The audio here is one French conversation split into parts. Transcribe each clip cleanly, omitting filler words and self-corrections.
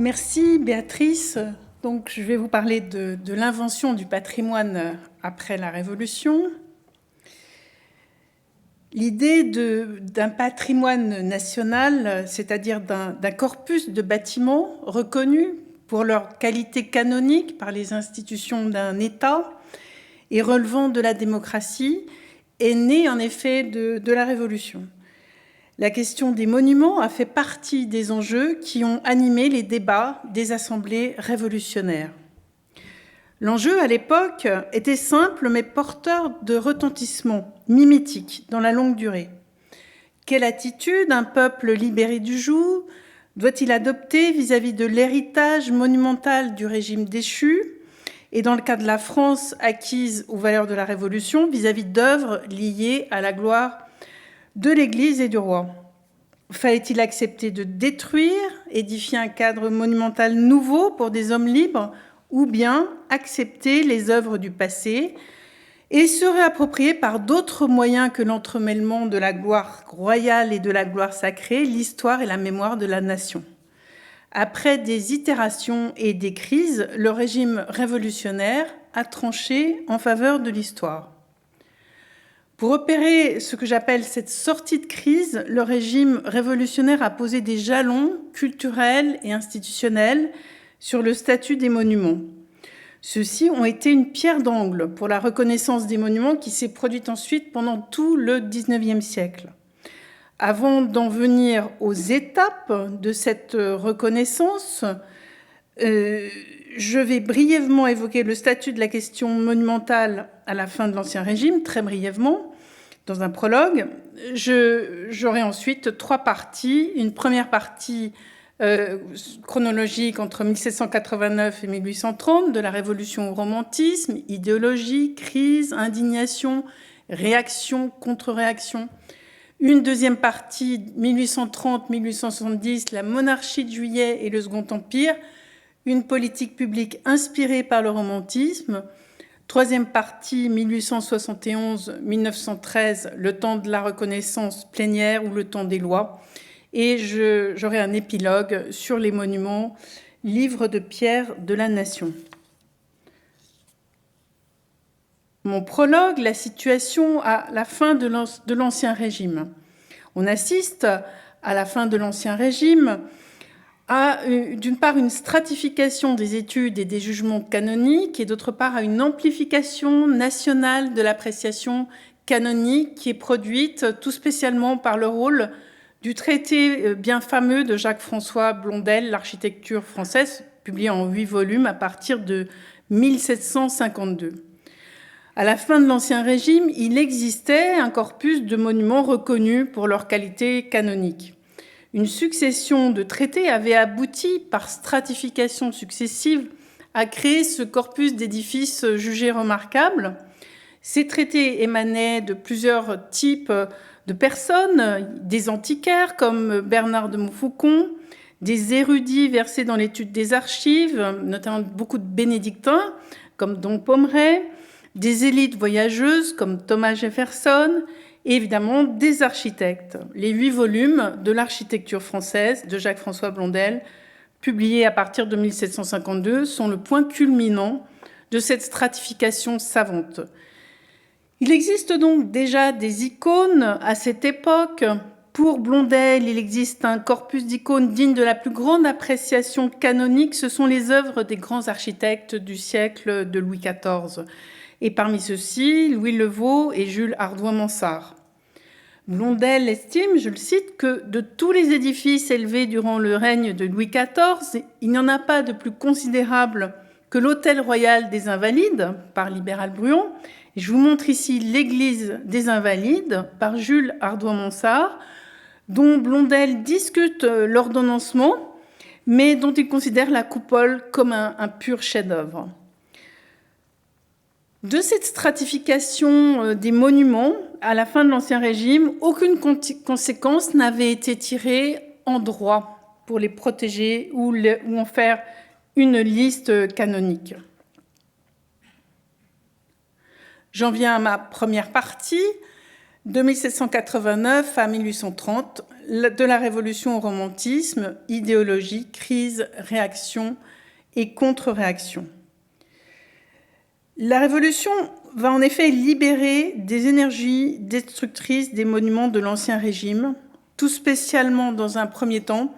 Merci Béatrice. Donc, je vais vous parler de l'invention du patrimoine après la Révolution. L'idée d'un patrimoine national, c'est-à-dire d'un corpus de bâtiments reconnus pour leur qualité canonique par les institutions d'un État et relevant de la démocratie, est née en effet de la Révolution. La question des monuments a fait partie des enjeux qui ont animé les débats des assemblées révolutionnaires. L'enjeu à l'époque était simple mais porteur de retentissement mimétique dans la longue durée. Quelle attitude un peuple libéré du joug doit-il adopter vis-à-vis de l'héritage monumental du régime déchu et dans le cas de la France acquise aux valeurs de la Révolution vis-à-vis d'œuvres liées à la gloire de l'Église et du roi? Fallait-il accepter de détruire, édifier un cadre monumental nouveau pour des hommes libres, ou bien accepter les œuvres du passé et se réapproprier par d'autres moyens que l'entremêlement de la gloire royale et de la gloire sacrée, l'histoire et la mémoire de la nation? Après des itérations et des crises, le régime révolutionnaire a tranché en faveur de l'histoire. Pour opérer ce que j'appelle cette sortie de crise, le régime révolutionnaire a posé des jalons culturels et institutionnels sur le statut des monuments. Ceux-ci ont été une pierre d'angle pour la reconnaissance des monuments qui s'est produite ensuite pendant tout le XIXe siècle. Avant d'en venir aux étapes de cette reconnaissance, je vais brièvement évoquer le statut de la question monumentale à la fin de l'Ancien Régime, très brièvement, dans un prologue. J'aurai ensuite trois parties. Une première partie chronologique entre 1789 et 1830, de la Révolution au romantisme, idéologie, crise, indignation, réaction, contre-réaction. Une deuxième partie, 1830-1870, la monarchie de Juillet et le Second Empire, une politique publique inspirée par le romantisme. Troisième partie, 1871-1913, le temps de la reconnaissance plénière ou le temps des lois. Et j'aurai un épilogue sur les monuments, livre de pierre de la nation. Mon prologue, la situation à la fin de l'Ancien Régime. On assiste à la fin de l'Ancien Régime à, d'une part, une stratification des études et des jugements canoniques et d'autre part, à une amplification nationale de l'appréciation canonique qui est produite tout spécialement par le rôle du traité bien fameux de Jacques-François Blondel, l'architecture française, publié en 8 volumes à partir de 1752. À la fin de l'Ancien Régime, il existait un corpus de monuments reconnus pour leur qualité canonique. Une succession de traités avait abouti, par stratification successive, à créer ce corpus d'édifices jugés remarquables. Ces traités émanaient de plusieurs types de personnes, des antiquaires comme Bernard de Montfaucon, des érudits versés dans l'étude des archives, notamment beaucoup de bénédictins comme Dom Pomeray, des élites voyageuses comme Thomas Jefferson, et évidemment des architectes. Les 8 volumes de l'architecture française de Jacques-François Blondel, publiés à partir de 1752, sont le point culminant de cette stratification savante. Il existe donc déjà des icônes à cette époque. Pour Blondel, il existe un corpus d'icônes digne de la plus grande appréciation canonique. Ce sont les œuvres des grands architectes du siècle de Louis XIV. Et parmi ceux-ci, Louis Levaux et Jules Hardouin-Mansart. Blondel estime, je le cite, que de tous les édifices élevés durant le règne de Louis XIV, il n'y en a pas de plus considérable que l'Hôtel Royal des Invalides, par Libéral Bruon. Et je vous montre ici l'Église des Invalides, par Jules Hardouin-Mansart, dont Blondel discute l'ordonnancement, mais dont il considère la coupole comme un pur chef-d'œuvre. De cette stratification des monuments, à la fin de l'Ancien Régime, aucune conséquence n'avait été tirée en droit pour les protéger ou en faire une liste canonique. J'en viens à ma première partie. De 1789 à 1830, de la Révolution au romantisme, idéologie, crise, réaction et contre-réaction. La Révolution va en effet libérer des énergies destructrices des monuments de l'Ancien Régime, tout spécialement dans un premier temps,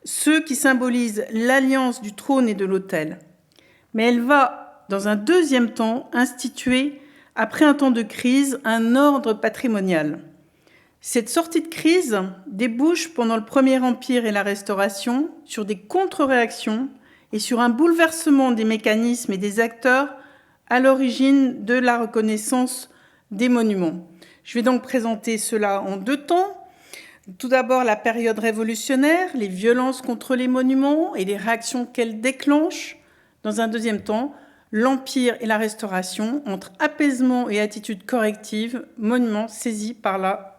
ceux qui symbolisent l'alliance du trône et de l'autel. Mais elle va, dans un deuxième temps, instituer, après un temps de crise, un ordre patrimonial. Cette sortie de crise débouche pendant le Premier Empire et la Restauration sur des contre-réactions et sur un bouleversement des mécanismes et des acteurs à l'origine de la reconnaissance des monuments. Je vais donc présenter cela en deux temps. Tout d'abord, la période révolutionnaire, les violences contre les monuments et les réactions qu'elles déclenchent. Dans un deuxième temps, l'Empire et la Restauration, entre apaisement et attitude corrective, monuments saisis par la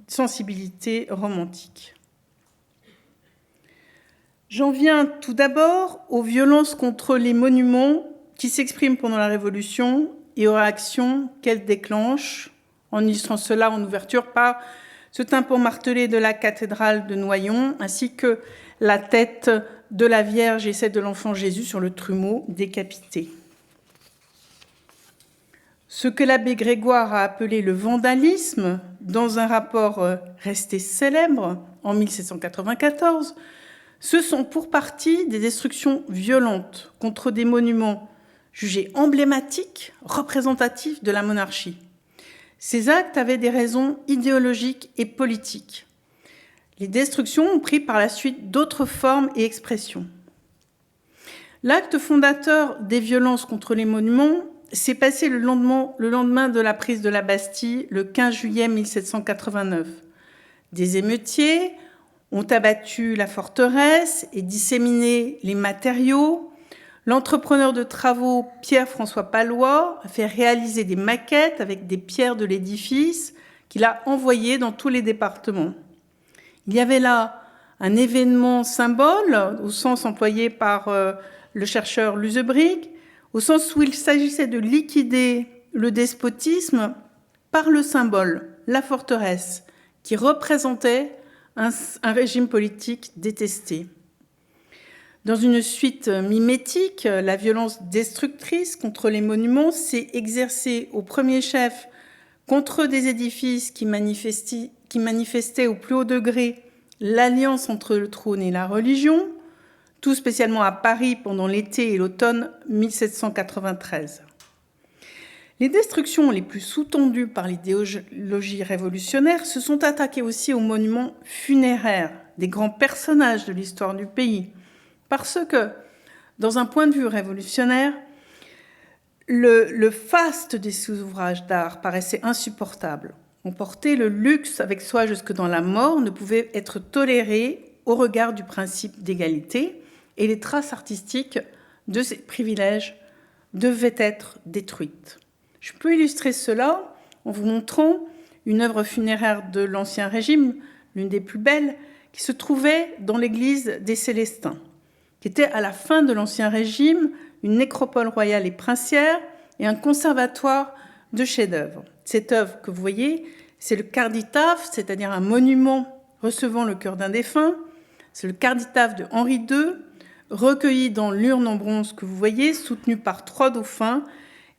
sensibilité romantique. J'en viens tout d'abord aux violences contre les monuments qui s'expriment pendant la Révolution et aux réactions qu'elles déclenchent, en illustrant cela en ouverture par ce tympan martelé de la cathédrale de Noyon, ainsi que la tête de la Vierge et celle de l'enfant Jésus sur le trumeau décapité. Ce que l'abbé Grégoire a appelé le vandalisme, dans un rapport resté célèbre en 1794, ce sont pour partie des destructions violentes contre des monuments jugés emblématiques, représentatifs de la monarchie. Ces actes avaient des raisons idéologiques et politiques. Les destructions ont pris par la suite d'autres formes et expressions. L'acte fondateur des violences contre les monuments s'est passé le lendemain de la prise de la Bastille, le 15 juillet 1789. Des émeutiers ont abattu la forteresse et disséminé les matériaux. L'entrepreneur de travaux Pierre-François Pallois a fait réaliser des maquettes avec des pierres de l'édifice qu'il a envoyées dans tous les départements. Il y avait là un événement symbole, au sens employé par le chercheur Lusebrigg, au sens où il s'agissait de liquider le despotisme par le symbole, la forteresse, qui représentait un régime politique détesté. Dans une suite mimétique, la violence destructrice contre les monuments s'est exercée au premier chef contre des édifices qui manifestaient au plus haut degré l'alliance entre le trône et la religion, tout spécialement à Paris pendant l'été et l'automne 1793. Les destructions les plus sous-tendues par l'idéologie révolutionnaire se sont attaquées aussi aux monuments funéraires des grands personnages de l'histoire du pays, parce que, dans un point de vue révolutionnaire, le faste des ouvrages d'art paraissait insupportable. Emporter le luxe avec soi jusque dans la mort ne pouvait être toléré au regard du principe d'égalité, et les traces artistiques de ces privilèges devaient être détruites. Je peux illustrer cela en vous montrant une œuvre funéraire de l'Ancien Régime, l'une des plus belles, qui se trouvait dans l'église des Célestins, qui était à la fin de l'Ancien Régime une nécropole royale et princière et un conservatoire de chefs-d'œuvre. Cette œuvre que vous voyez, c'est le carditaphe, c'est-à-dire un monument recevant le cœur d'un défunt. C'est le carditaphe de Henri II, recueilli dans l'urne en bronze que vous voyez, soutenue par 3 dauphins,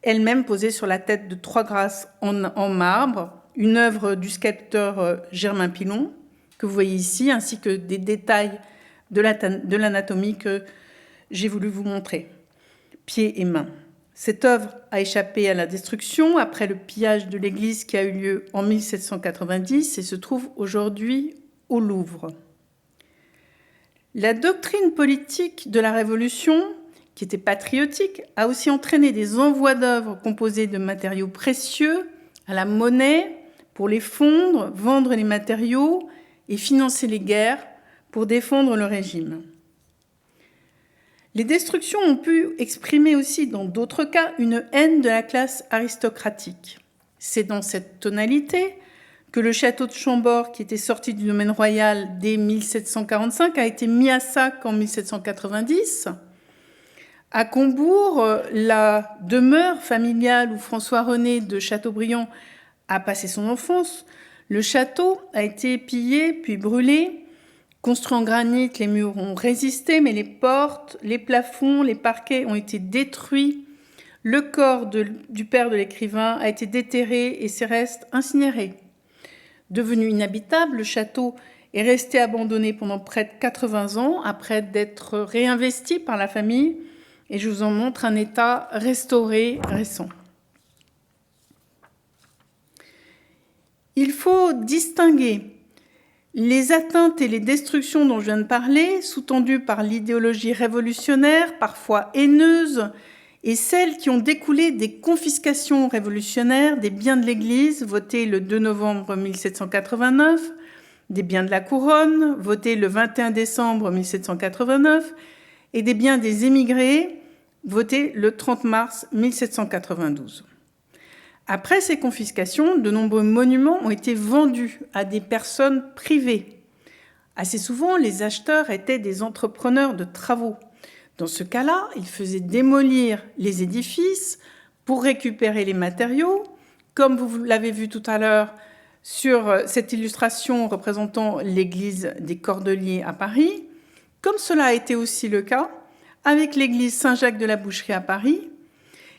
elle-même posée sur la tête de 3 grâces en marbre, une œuvre du sculpteur Germain Pilon, que vous voyez ici, ainsi que des détails de l'anatomie que j'ai voulu vous montrer, pieds et mains. Cette œuvre a échappé à la destruction après le pillage de l'église qui a eu lieu en 1790 et se trouve aujourd'hui au Louvre. La doctrine politique de la Révolution, qui était patriotique, a aussi entraîné des envois d'œuvres composés de matériaux précieux à la monnaie pour les fondre, vendre les matériaux et financer les guerres pour défendre le régime. Les destructions ont pu exprimer aussi, dans d'autres cas, une haine de la classe aristocratique. C'est dans cette tonalité que le château de Chambord, qui était sorti du domaine royal dès 1745, a été mis à sac en 1790. À Combourg, la demeure familiale où François-René de Chateaubriand a passé son enfance, Le château a été pillé puis brûlé. Construit en granit, les murs ont résisté, mais les portes, les plafonds, les parquets ont été détruits. Le corps du père de l'écrivain a été déterré et ses restes incinérés. Devenu inhabitable, le château est resté abandonné pendant près de 80 ans après d'être réinvesti par la famille. Et je vous en montre un état restauré récent. Il faut distinguer les atteintes et les destructions dont je viens de parler, sous-tendues par l'idéologie révolutionnaire, parfois haineuse, et celles qui ont découlé des confiscations révolutionnaires des biens de l'Église, votées le 2 novembre 1789, des biens de la couronne, votés le 21 décembre 1789, et des biens des émigrés, votés le 30 mars 1792. Après ces confiscations, de nombreux monuments ont été vendus à des personnes privées. Assez souvent, les acheteurs étaient des entrepreneurs de travaux. Dans ce cas-là, ils faisaient démolir les édifices pour récupérer les matériaux, comme vous l'avez vu tout à l'heure sur cette illustration représentant l'église des Cordeliers à Paris, comme cela a été aussi le cas avec l'église Saint-Jacques de la Boucherie à Paris,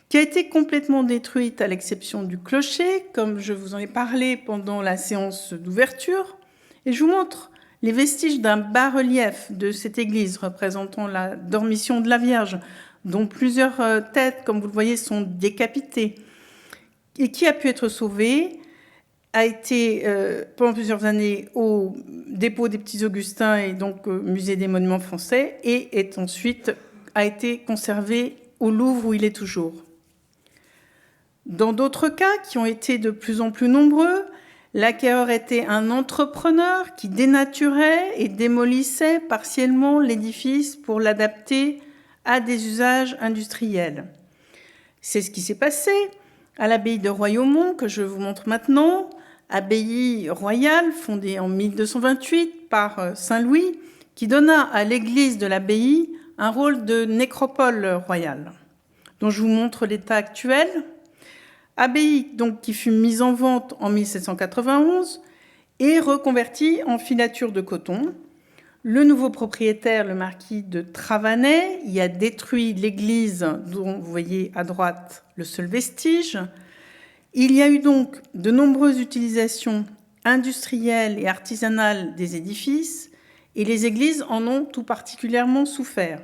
qui a été complètement détruite à l'exception du clocher, comme je vous en ai parlé pendant la séance d'ouverture. Et je vous montre les vestiges d'un bas-relief de cette église représentant la Dormition de la Vierge, dont plusieurs têtes, comme vous le voyez, sont décapitées, et qui a pu être sauvé, a été pendant plusieurs années au dépôt des Petits Augustins et donc au musée des Monuments Français, et est ensuite a été conservé au Louvre où il est toujours. Dans d'autres cas, qui ont été de plus en plus nombreux, l'acquéreur était un entrepreneur qui dénaturait et démolissait partiellement l'édifice pour l'adapter à des usages industriels. C'est ce qui s'est passé à l'abbaye de Royaumont, que je vous montre maintenant, abbaye royale fondée en 1228 par Saint Louis, qui donna à l'église de l'abbaye un rôle de nécropole royale, dont je vous montre l'état actuel. Abbaye donc qui fut mise en vente en 1791 et reconvertie en filature de coton. Le nouveau propriétaire, le marquis de Travanay, y a détruit l'église dont vous voyez à droite le seul vestige. Il y a eu donc de nombreuses utilisations industrielles et artisanales des édifices et les églises en ont tout particulièrement souffert.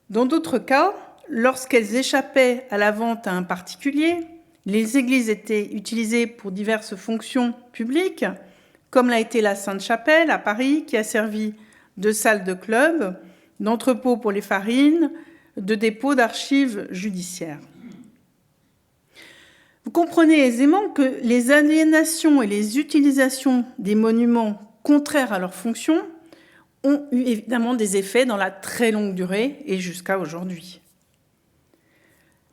Dans d'autres cas, lorsqu'elles échappaient à la vente à un particulier, les églises étaient utilisées pour diverses fonctions publiques, comme l'a été la Sainte-Chapelle à Paris, qui a servi de salle de club, d'entrepôt pour les farines, de dépôt d'archives judiciaires. Vous comprenez aisément que les aliénations et les utilisations des monuments contraires à leur fonction ont eu évidemment des effets dans la très longue durée et jusqu'à aujourd'hui.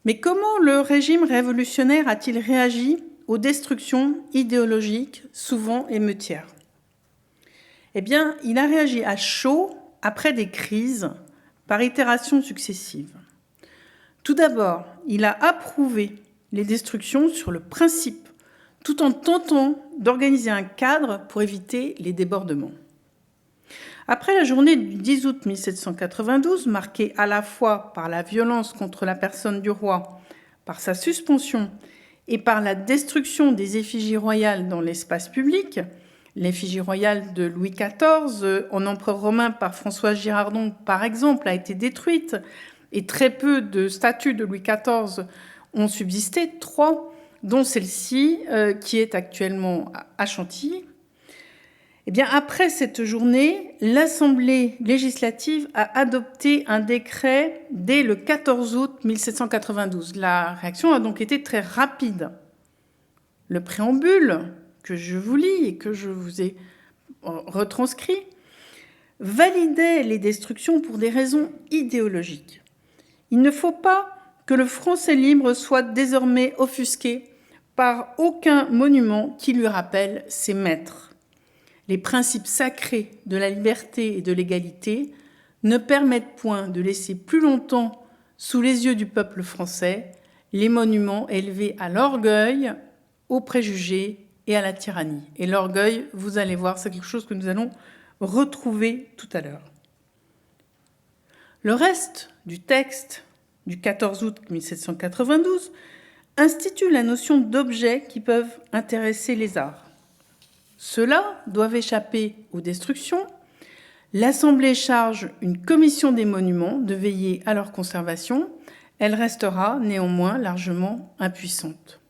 Mais comment le régime révolutionnaire a-t-il réagi aux destructions idéologiques, souvent émeutières? Eh bien, il a réagi à chaud après des crises par itérations successives. Tout d'abord, il a approuvé les destructions sur le principe, tout en tentant d'organiser un cadre pour éviter les débordements. Après la journée du 10 août 1792, marquée à la fois par la violence contre la personne du roi, par sa suspension et par la destruction des effigies royales dans l'espace public, l'effigie royale de Louis XIV, en empereur romain par François Girardon, par exemple, a été détruite, et très peu de statues de Louis XIV ont subsisté, 3, dont celle-ci, qui est actuellement à Chantilly. Eh bien, après cette journée, l'Assemblée législative a adopté un décret dès le 14 août 1792. La réaction a donc été très rapide. Le préambule que je vous lis et que je vous ai retranscrit validait les destructions pour des raisons idéologiques. Il ne faut pas que le français libre soit désormais offusqué par aucun monument qui lui rappelle ses maîtres. Les principes sacrés de la liberté et de l'égalité ne permettent point de laisser plus longtemps sous les yeux du peuple français les monuments élevés à l'orgueil, aux préjugés et à la tyrannie. Et l'orgueil, vous allez voir, c'est quelque chose que nous allons retrouver tout à l'heure. Le reste du texte du 14 août 1792 institue la notion d'objets qui peuvent intéresser les arts. Ceux-là doivent échapper aux destructions. L'Assemblée charge une commission des monuments de veiller à leur conservation. Elle restera néanmoins largement impuissante.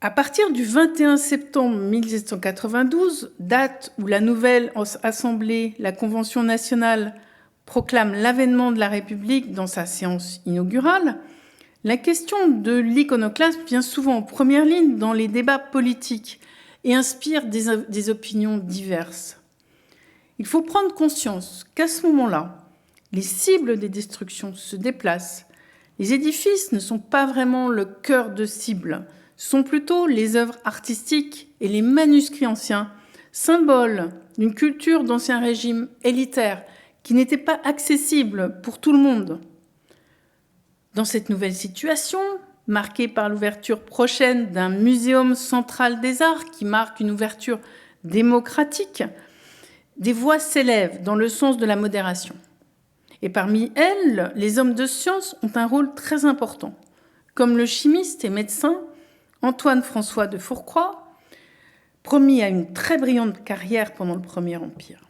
À partir du 21 septembre 1792, date où la nouvelle Assemblée, la Convention nationale, proclame l'avènement de la République dans sa séance inaugurale, la question de l'iconoclasme vient souvent en première ligne dans les débats politiques et inspire des opinions diverses. Il faut prendre conscience qu'à ce moment-là, les cibles des destructions se déplacent. Les édifices ne sont pas vraiment le cœur de cible, sont plutôt les œuvres artistiques et les manuscrits anciens, symboles d'une culture d'Ancien Régime élitaire qui n'était pas accessible pour tout le monde. Dans cette nouvelle situation, marquée par l'ouverture prochaine d'un muséum central des arts qui marque une ouverture démocratique, des voix s'élèvent dans le sens de la modération. Et parmi elles, les hommes de science ont un rôle très important, comme le chimiste et médecin Antoine-François de Fourcroy, promis à une très brillante carrière pendant le Premier Empire.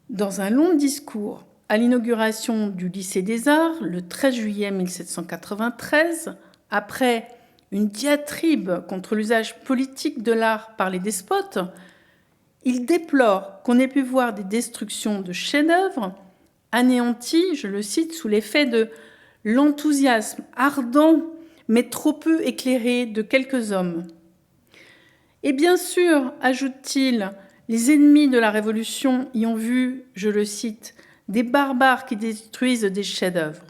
Dans un long discours à l'inauguration du lycée des Arts, le 13 juillet 1793, après une diatribe contre l'usage politique de l'art par les despotes, il déplore qu'on ait pu voir des destructions de chefs-d'œuvre anéantis, je le cite, sous l'effet de l'enthousiasme ardent mais trop peu éclairé de quelques hommes. Et bien sûr, ajoute-t-il, les ennemis de la Révolution y ont vu, je le cite, des barbares qui détruisent des chefs-d'œuvre.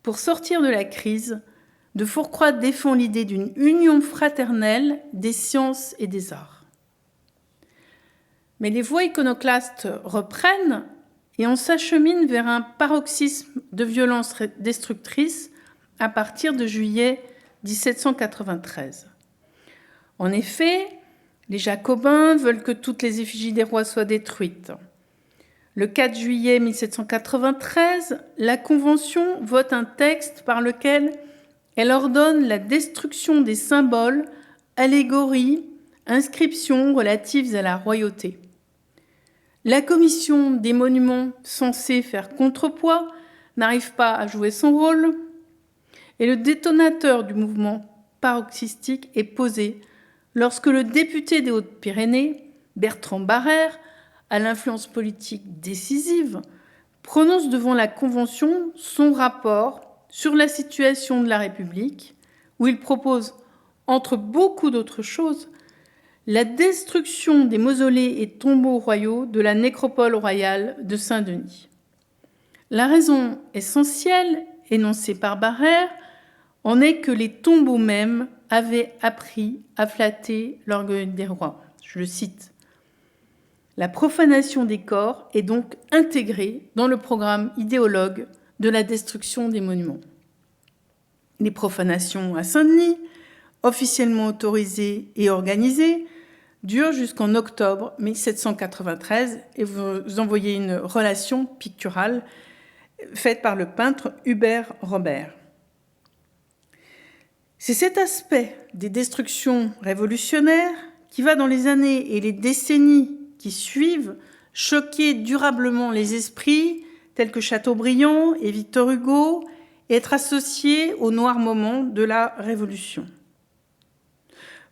Pour sortir de la crise, de Fourcroy défend l'idée d'une union fraternelle des sciences et des arts. Mais les voies iconoclastes reprennent et on s'achemine vers un paroxysme de violence destructrice à partir de juillet 1793. En effet, les Jacobins veulent que toutes les effigies des rois soient détruites. Le 4 juillet 1793, la Convention vote un texte par lequel elle ordonne la destruction des symboles, allégories, inscriptions relatives à la royauté. La commission des monuments censée faire contrepoids n'arrive pas à jouer son rôle et le détonateur du mouvement paroxystique est posé lorsque le député des Hautes-Pyrénées, Bertrand Barrère, à l'influence politique décisive, prononce devant la Convention son rapport sur la situation de la République, où il propose, entre beaucoup d'autres choses, la destruction des mausolées et tombeaux royaux de la nécropole royale de Saint-Denis. La raison essentielle, énoncée par Barrère, en est que les tombeaux mêmes avaient appris à flatter l'orgueil des rois. Je le cite. La profanation des corps est donc intégrée dans le programme idéologue de la destruction des monuments. Les profanations à Saint-Denis, officiellement autorisées et organisées, durent jusqu'en octobre 1793 et vous en voyez une relation picturale faite par le peintre Hubert Robert. C'est cet aspect des destructions révolutionnaires qui va dans les années et les décennies qui suivent choquer durablement les esprits tels que Chateaubriand et Victor Hugo et être associé au noir moment de la Révolution.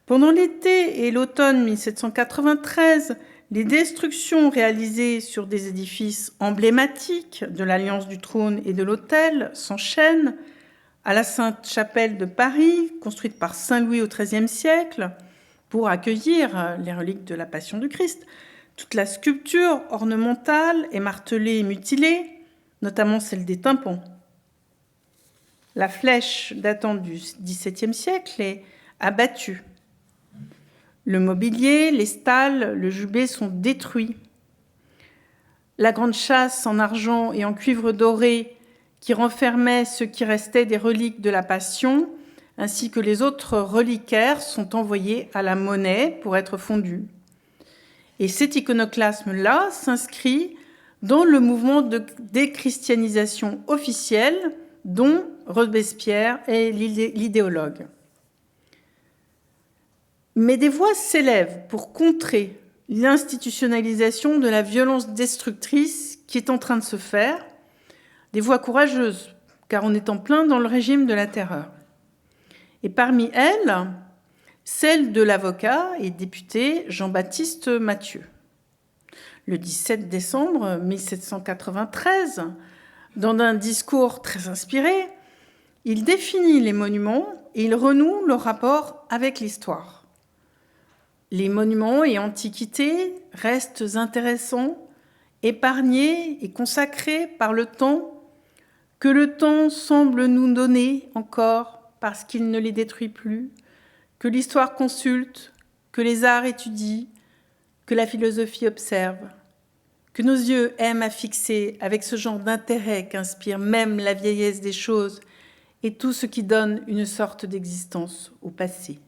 Pendant l'été et l'automne 1793, les destructions réalisées sur des édifices emblématiques de l'Alliance du Trône et de l'Autel s'enchaînent à la Sainte-Chapelle de Paris, construite par Saint Louis au XIIIe siècle, pour accueillir les reliques de la Passion du Christ. Toute la sculpture ornementale est martelée et mutilée, notamment celle des tympans. La flèche datant du XVIIe siècle est abattue. Le mobilier, les stalles, le jubé sont détruits. La grande châsse en argent et en cuivre doré qui renfermait ce qui restait des reliques de la Passion ainsi que les autres reliquaires sont envoyés à la monnaie pour être fondus. Et cet iconoclasme-là s'inscrit dans le mouvement de déchristianisation officielle dont Robespierre est l'idéologue. Mais des voix s'élèvent pour contrer l'institutionnalisation de la violence destructrice qui est en train de se faire, des voix courageuses, car on est en plein dans le régime de la terreur. Et parmi elles, celle de l'avocat et député Jean-Baptiste Mathieu. Le 17 décembre 1793, dans un discours très inspiré, il définit les monuments et il renoue leur rapport avec l'histoire. Les monuments et antiquités restent intéressants, épargnés et consacrés par le temps, que le temps semble nous donner encore parce qu'il ne les détruit plus, que l'histoire consulte, que les arts étudient, que la philosophie observe, que nos yeux aiment à fixer avec ce genre d'intérêt qu'inspire même la vieillesse des choses et tout ce qui donne une sorte d'existence au passé.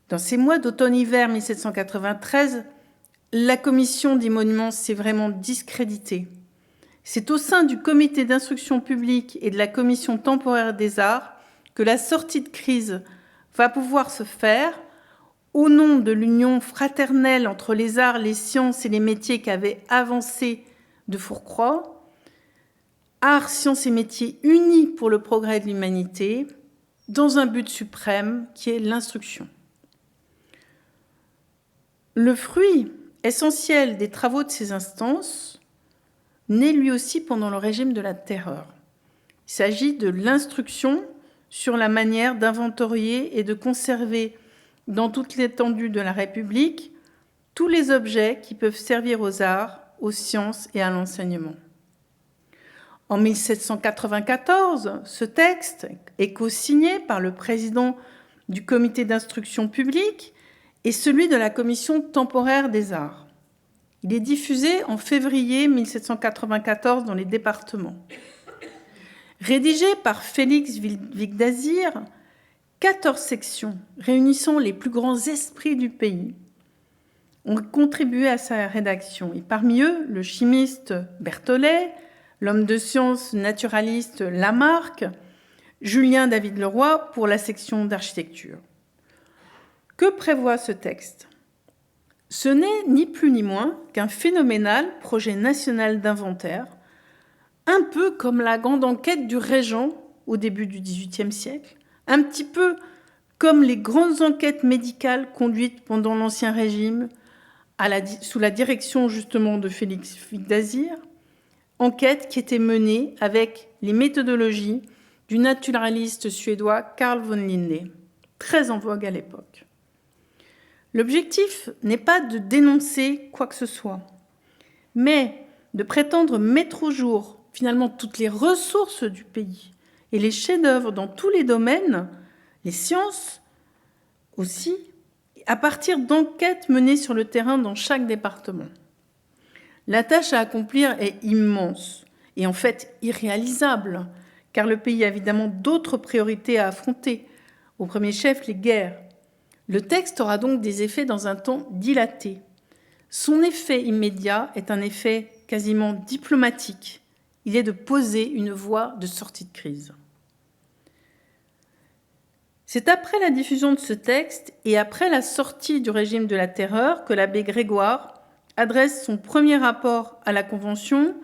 Dans ces mois d'automne-hiver 1793, la commission des monuments s'est vraiment discréditée. C'est au sein du comité d'instruction publique et de la commission temporaire des arts que la sortie de crise va pouvoir se faire au nom de l'union fraternelle entre les arts, les sciences et les métiers qu'avait avancé de Fourcroy, arts, sciences et métiers unis pour le progrès de l'humanité, dans un but suprême qui est l'instruction. Le fruit essentiel des travaux de ces instances naît lui aussi pendant le régime de la terreur. Il s'agit de l'instruction sur la manière d'inventorier et de conserver dans toute l'étendue de la République tous les objets qui peuvent servir aux arts, aux sciences et à l'enseignement. En 1794, ce texte est co-signé par le président du comité d'instruction publique et celui de la commission temporaire des arts. Il est diffusé en février 1794 dans les départements. Rédigé par Félix Vicdazir, 14 sections réunissant les plus grands esprits du pays ont contribué à sa rédaction. Et parmi eux, le chimiste Berthollet, l'homme de science naturaliste Lamarck, Julien David Leroy pour la section d'architecture. Que prévoit ce texte ? Ce n'est ni plus ni moins qu'un phénoménal projet national d'inventaire, un peu comme la grande enquête du Régent au début du XVIIIe siècle, un petit peu comme les grandes enquêtes médicales conduites pendant l'Ancien Régime sous la direction justement de Félix Vicdazir, enquête qui était menée avec les méthodologies du naturaliste suédois Carl von Linné, très en vogue à l'époque. L'objectif n'est pas de dénoncer quoi que ce soit, mais de prétendre mettre au jour finalement toutes les ressources du pays et les chefs-d'œuvre dans tous les domaines, les sciences aussi, à partir d'enquêtes menées sur le terrain dans chaque département. La tâche à accomplir est immense et en fait irréalisable, car le pays a évidemment d'autres priorités à affronter, au premier chef les guerres. Le texte aura donc des effets dans un temps dilaté. Son effet immédiat est un effet quasiment diplomatique. Il est de poser une voie de sortie de crise. C'est après la diffusion de ce texte et après la sortie du régime de la terreur que l'abbé Grégoire adresse son premier rapport à la Convention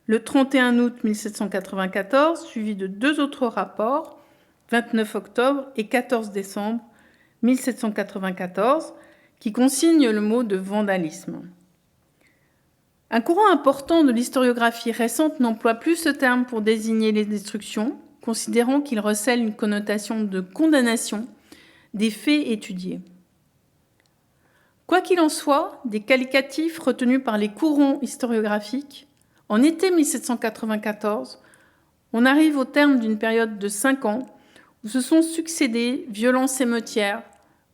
le 31 août 1794, suivi de 2 autres rapports, 29 octobre et 14 décembre 1794, qui consignent le mot de vandalisme. Un courant important de l'historiographie récente n'emploie plus ce terme pour désigner les destructions, considérant qu'il recèle une connotation de condamnation des faits étudiés. Quoi qu'il en soit, des qualificatifs retenus par les courants historiographiques, en été 1794, on arrive au terme d'une période de 5 ans où se sont succédés violences émeutières,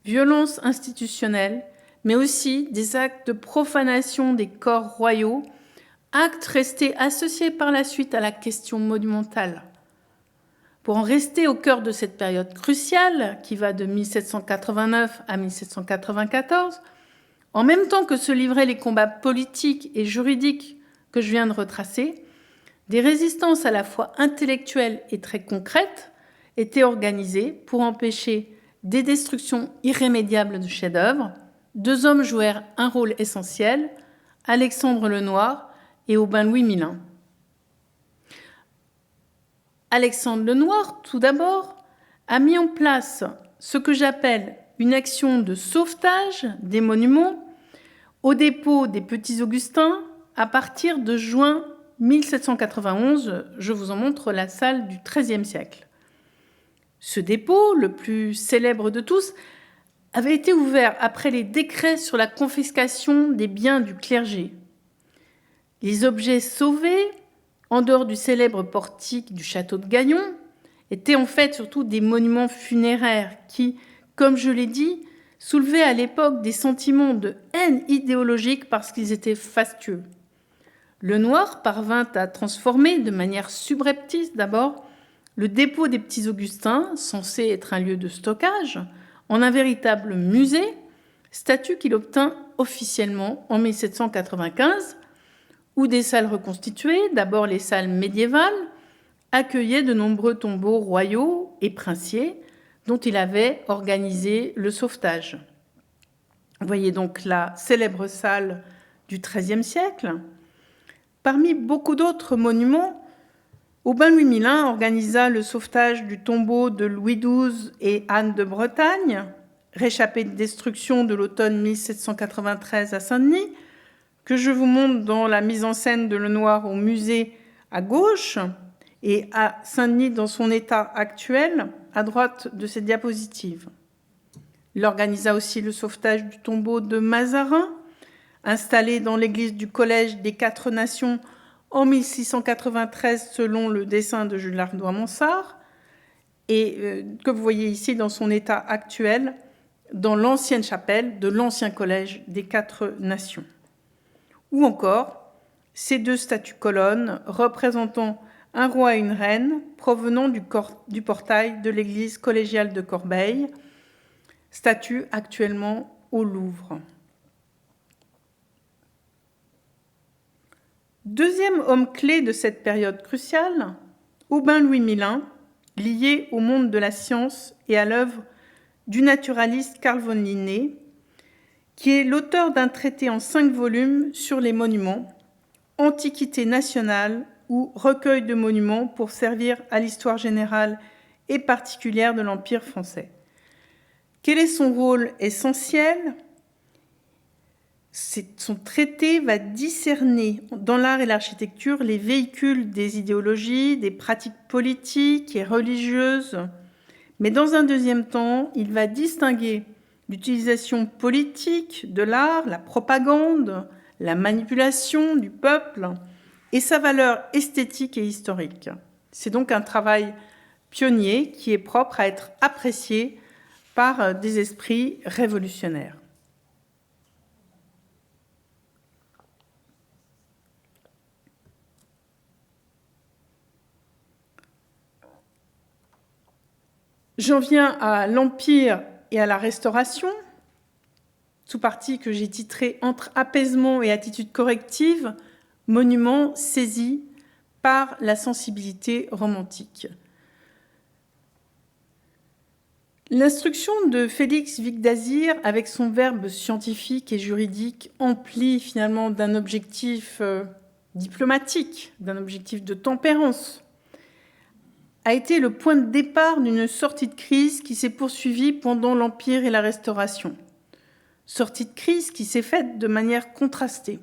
violences institutionnelles, mais aussi des actes de profanation des corps royaux, actes restés associés par la suite à la question monumentale. Pour en rester au cœur de cette période cruciale, qui va de 1789 à 1794, en même temps que se livraient les combats politiques et juridiques que je viens de retracer, des résistances à la fois intellectuelles et très concrètes étaient organisées pour empêcher des destructions irrémédiables de chefs-d'œuvre. Deux hommes jouèrent un rôle essentiel, Alexandre Lenoir et Aubin-Louis Mélin. Alexandre Lenoir, tout d'abord, a mis en place ce que j'appelle une action de sauvetage des monuments au dépôt des Petits Augustins à partir de juin 1791. Je vous en montre la salle du XIIIe siècle. Ce dépôt, le plus célèbre de tous, avait été ouvert après les décrets sur la confiscation des biens du clergé. Les objets sauvés, en dehors du célèbre portique du château de Gaillon, étaient en fait surtout des monuments funéraires qui, comme je l'ai dit, soulevaient à l'époque des sentiments de haine idéologique parce qu'ils étaient fastueux. Lenoir parvint à transformer, de manière subreptice d'abord, le dépôt des Petits Augustins, censé être un lieu de stockage, en un véritable musée, statut qu'il obtint officiellement en 1795, où des salles reconstituées, d'abord les salles médiévales, accueillaient de nombreux tombeaux royaux et princiers dont il avait organisé le sauvetage. Vous voyez donc la célèbre salle du XIIIe siècle. Parmi beaucoup d'autres monuments, Aubin-Louis Mélin organisa le sauvetage du tombeau de Louis XII et Anne de Bretagne, réchappés de destruction de l'automne 1793 à Saint-Denis, que je vous montre dans la mise en scène de Lenoir au musée à gauche et à Saint-Denis dans son état actuel à droite de cette diapositive. Il organisa aussi le sauvetage du tombeau de Mazarin, installé dans l'église du Collège des Quatre Nations en 1693 selon le dessin de Jules Ardois-Mansart, et que vous voyez ici dans son état actuel, dans l'ancienne chapelle de l'ancien Collège des Quatre Nations. Ou encore ces deux statues-colonnes représentant un roi et une reine provenant du portail de l'église collégiale de Corbeil, statues actuellement au Louvre. Deuxième homme clé de cette période cruciale, Aubin-Louis Mélin, lié au monde de la science et à l'œuvre du naturaliste Carl von Linné, qui est l'auteur d'un traité en 5 volumes sur les monuments, Antiquité nationale ou recueil de monuments pour servir à l'histoire générale et particulière de l'Empire français. Quel est son rôle essentiel ? Son traité va discerner dans l'art et l'architecture les véhicules des idéologies, des pratiques politiques et religieuses, mais dans un deuxième temps, il va distinguer l'utilisation politique de l'art, la propagande, la manipulation du peuple et sa valeur esthétique et historique. C'est donc un travail pionnier qui est propre à être apprécié par des esprits révolutionnaires. J'en viens à l'Empire et à la Restauration, sous-partie que j'ai titrée « Entre apaisement et attitude corrective, monument saisi par la sensibilité romantique ». L'instruction de Félix Vic d'Azir, avec son verbe scientifique et juridique, empli finalement d'un objectif diplomatique, d'un objectif de tempérance, a été le point de départ d'une sortie de crise qui s'est poursuivie pendant l'Empire et la Restauration. Sortie de crise qui s'est faite de manière contrastée,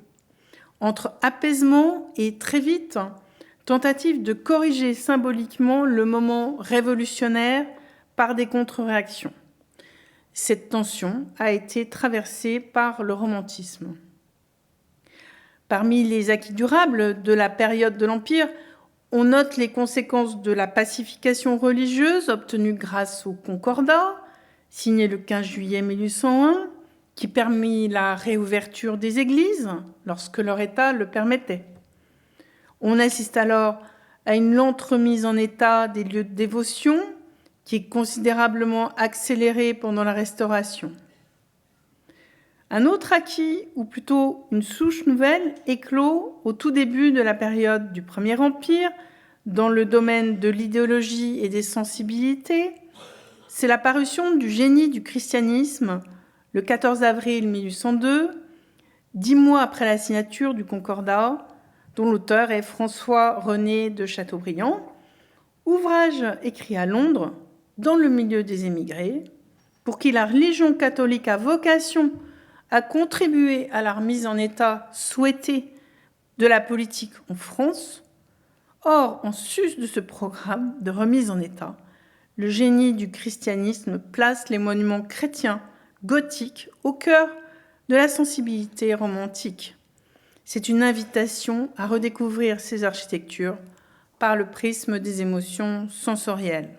entre apaisement et très vite, tentative de corriger symboliquement le moment révolutionnaire par des contre-réactions. Cette tension a été traversée par le romantisme. Parmi les acquis durables de la période de l'Empire, on note les conséquences de la pacification religieuse obtenue grâce au Concordat, signé le 15 juillet 1801, qui permit la réouverture des églises lorsque leur état le permettait. On assiste alors à une lente remise en état des lieux de dévotion, qui est considérablement accélérée pendant la Restauration. Un autre acquis, ou plutôt une souche nouvelle, éclot au tout début de la période du Premier Empire, dans le domaine de l'idéologie et des sensibilités. C'est la parution du Génie du christianisme, le 14 avril 1802, 10 mois après la signature du Concordat, dont l'auteur est François-René de Chateaubriand, ouvrage écrit à Londres, dans le milieu des émigrés, pour qui la religion catholique a vocation à contribuer à la remise en état souhaitée de la politique en France. Or, en sus de ce programme de remise en état, le Génie du christianisme place les monuments chrétiens gothiques au cœur de la sensibilité romantique. C'est une invitation à redécouvrir ces architectures par le prisme des émotions sensorielles.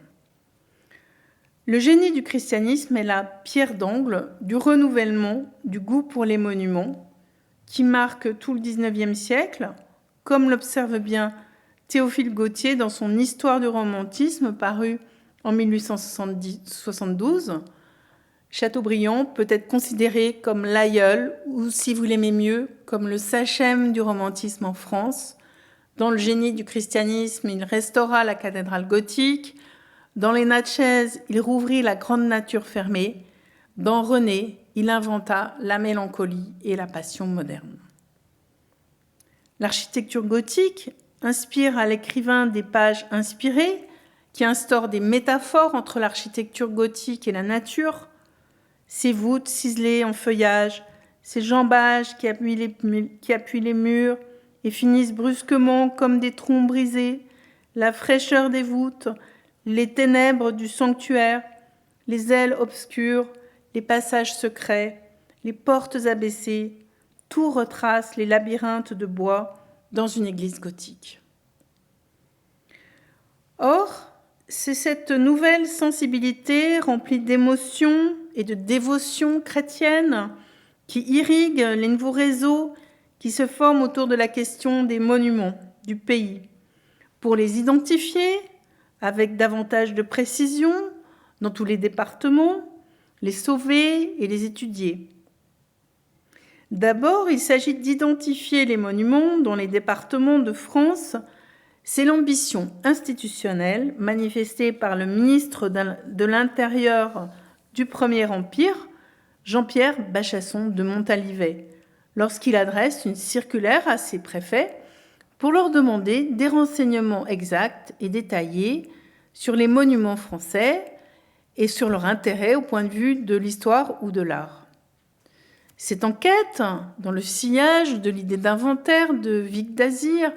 Le Génie du christianisme est la pierre d'angle du renouvellement du goût pour les monuments qui marque tout le XIXe siècle, comme l'observe bien Théophile Gautier dans son Histoire du romantisme paru en 1872. Chateaubriand peut être considéré comme l'aïeul, ou si vous l'aimez mieux, comme le sachem du romantisme en France. Dans le Génie du christianisme, il restaura la cathédrale gothique. Dans les Natchez, il rouvrit la grande nature fermée. Dans René, il inventa la mélancolie et la passion moderne. L'architecture gothique inspire à l'écrivain des pages inspirées qui instaurent des métaphores entre l'architecture gothique et la nature. Ces voûtes ciselées en feuillage, ces jambages qui appuient les murs et finissent brusquement comme des troncs brisés, la fraîcheur des voûtes, les ténèbres du sanctuaire, les ailes obscures, les passages secrets, les portes abaissées, tout retrace les labyrinthes de bois dans une église gothique. Or, c'est cette nouvelle sensibilité remplie d'émotions et de dévotion chrétienne qui irrigue les nouveaux réseaux qui se forment autour de la question des monuments du pays, pour les identifier avec davantage de précision dans tous les départements, les sauver et les étudier. D'abord, il s'agit d'identifier les monuments dans les départements de France. C'est l'ambition institutionnelle manifestée par le ministre de l'Intérieur du Premier Empire, Jean-Pierre Bachasson de Montalivet, lorsqu'il adresse une circulaire à ses préfets pour leur demander des renseignements exacts et détaillés sur les monuments français et sur leur intérêt au point de vue de l'histoire ou de l'art. Cette enquête, dans le sillage de l'idée d'inventaire de Vicq d'Azir,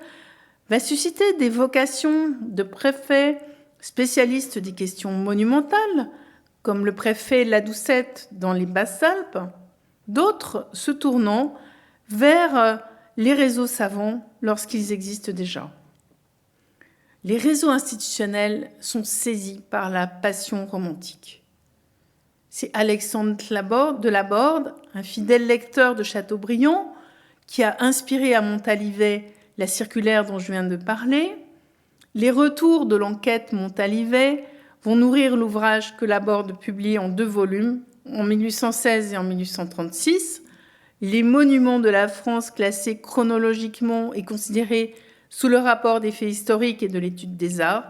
va susciter des vocations de préfets spécialistes des questions monumentales, comme le préfet Ladoucette dans les Basses-Alpes, d'autres se tournant vers les réseaux savants lorsqu'ils existent déjà. Les réseaux institutionnels sont saisis par la passion romantique. C'est Alexandre de Laborde, un fidèle lecteur de Chateaubriand, qui a inspiré à Montalivet la circulaire dont je viens de parler. Les retours de l'enquête Montalivet vont nourrir l'ouvrage que Laborde publie en 2 volumes, en 1816 et en 1836, Les monuments de la France classés chronologiquement et considérés sous le rapport des faits historiques et de l'étude des arts,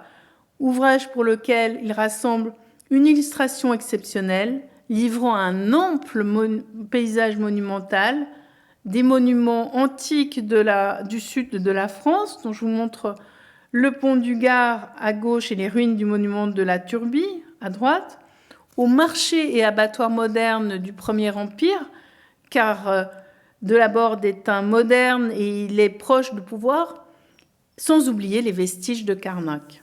ouvrage pour lequel il rassemble une illustration exceptionnelle, livrant un ample paysage monumental, des monuments antiques du sud de la France, dont je vous montre le pont du Gard à gauche et les ruines du monument de la Turbie à droite, aux marchés et abattoirs modernes du Premier Empire, car de Laborde est un moderne et il est proche du pouvoir, sans oublier les vestiges de Carnac.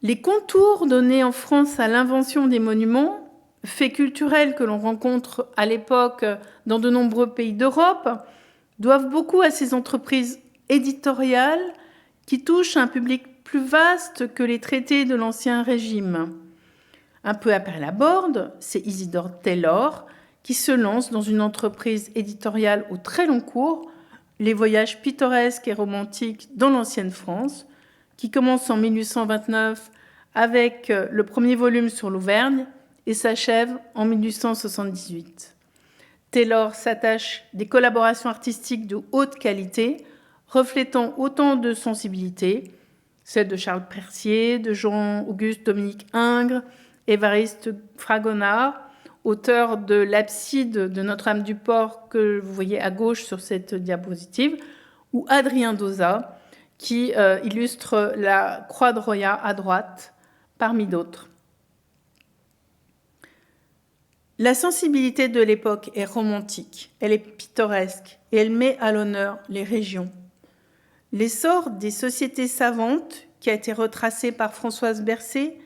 Les contours donnés en France à l'invention des monuments, faits culturels que l'on rencontre à l'époque dans de nombreux pays d'Europe, doivent beaucoup à ces entreprises éditoriales qui touchent un public plus vaste que les traités de l'Ancien Régime. Un peu après Laborde, c'est Isidore Taylor qui se lance dans une entreprise éditoriale au très long cours, les voyages pittoresques et romantiques dans l'ancienne France, qui commence en 1829 avec le premier volume sur l'Auvergne et s'achève en 1878. Taylor s'attache des collaborations artistiques de haute qualité, reflétant autant de sensibilités, celles de Charles Percier, de Jean-Auguste Dominique Ingres, Évariste Fragonard, auteur de l'abside de Notre-Dame-du-Port que vous voyez à gauche sur cette diapositive, ou Adrien Dauzat, qui illustre la Croix de Roya à droite, parmi d'autres. La sensibilité de l'époque est romantique, elle est pittoresque et elle met à l'honneur les régions. L'essor des sociétés savantes, qui a été retracé par Françoise Bercé,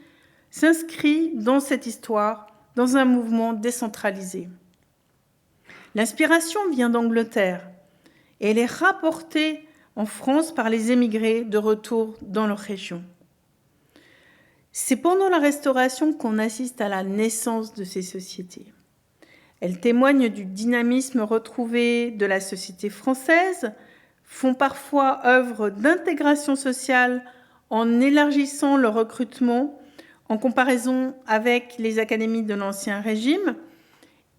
s'inscrit dans cette histoire dans un mouvement décentralisé. L'inspiration vient d'Angleterre et elle est rapportée en France par les émigrés de retour dans leur région. C'est pendant la Restauration qu'on assiste à la naissance de ces sociétés. Elles témoignent du dynamisme retrouvé de la société française, font parfois œuvre d'intégration sociale en élargissant leur recrutement en comparaison avec les académies de l'Ancien Régime,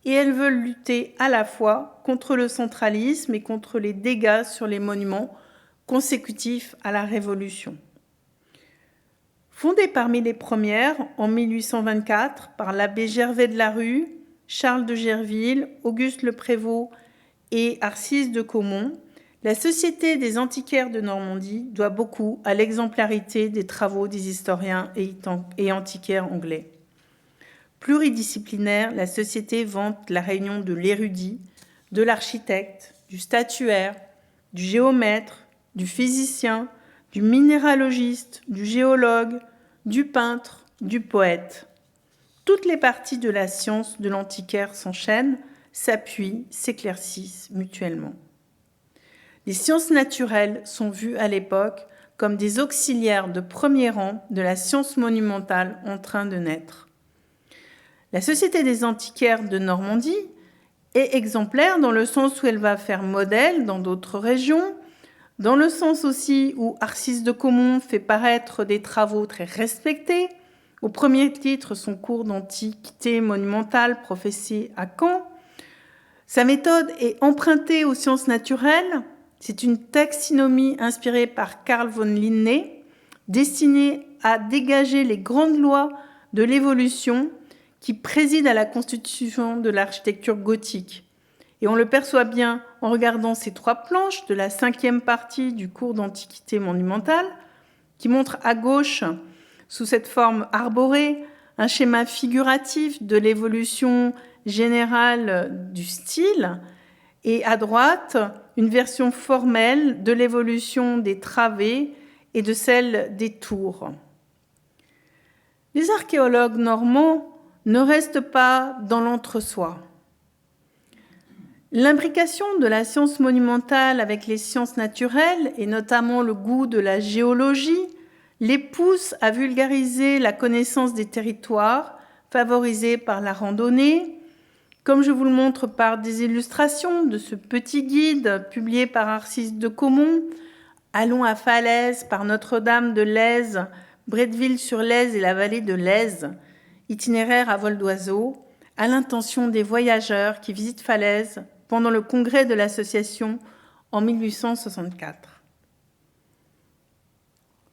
et elles veulent lutter à la fois contre le centralisme et contre les dégâts sur les monuments consécutifs à la Révolution. Fondée parmi les premières en 1824 par l'abbé Gervais de la Rue, Charles de Gerville, Auguste Le Prévost et Arcisse de Caumont, la Société des antiquaires de Normandie doit beaucoup à l'exemplarité des travaux des historiens et antiquaires anglais. Pluridisciplinaire, la Société vante la réunion de l'érudit, de l'architecte, du statuaire, du géomètre, du physicien, du minéralogiste, du géologue, du peintre, du poète. Toutes les parties de la science de l'antiquaire s'enchaînent, s'appuient, s'éclaircissent mutuellement. Les sciences naturelles sont vues à l'époque comme des auxiliaires de premier rang de la science monumentale en train de naître. La Société des antiquaires de Normandie est exemplaire dans le sens où elle va faire modèle dans d'autres régions, dans le sens aussi où Arcisse de Caumont fait paraître des travaux très respectés, au premier titre son cours d'antiquité monumentale professé à Caen. Sa méthode est empruntée aux sciences naturelles. C'est une taxinomie inspirée par Carl von Linné, destinée à dégager les grandes lois de l'évolution qui président à la constitution de l'architecture gothique. Et on le perçoit bien en regardant ces trois planches de la 5e partie du cours d'Antiquité monumentale, qui montrent à gauche, sous cette forme arborée, un schéma figuratif de l'évolution générale du style, et à droite, une version formelle de l'évolution des travées et de celle des tours. Les archéologues normands ne restent pas dans l'entre-soi. L'imbrication de la science monumentale avec les sciences naturelles, et notamment le goût de la géologie, les pousse à vulgariser la connaissance des territoires, favorisée par la randonnée, comme je vous le montre par des illustrations de ce petit guide publié par Arcisse de Caumont, Allons à Falaise par Notre-Dame de Lèze, Bretteville-sur-Lèze et la vallée de Lèze, itinéraire à vol d'oiseau, à l'intention des voyageurs qui visitent Falaise pendant le congrès de l'association en 1864.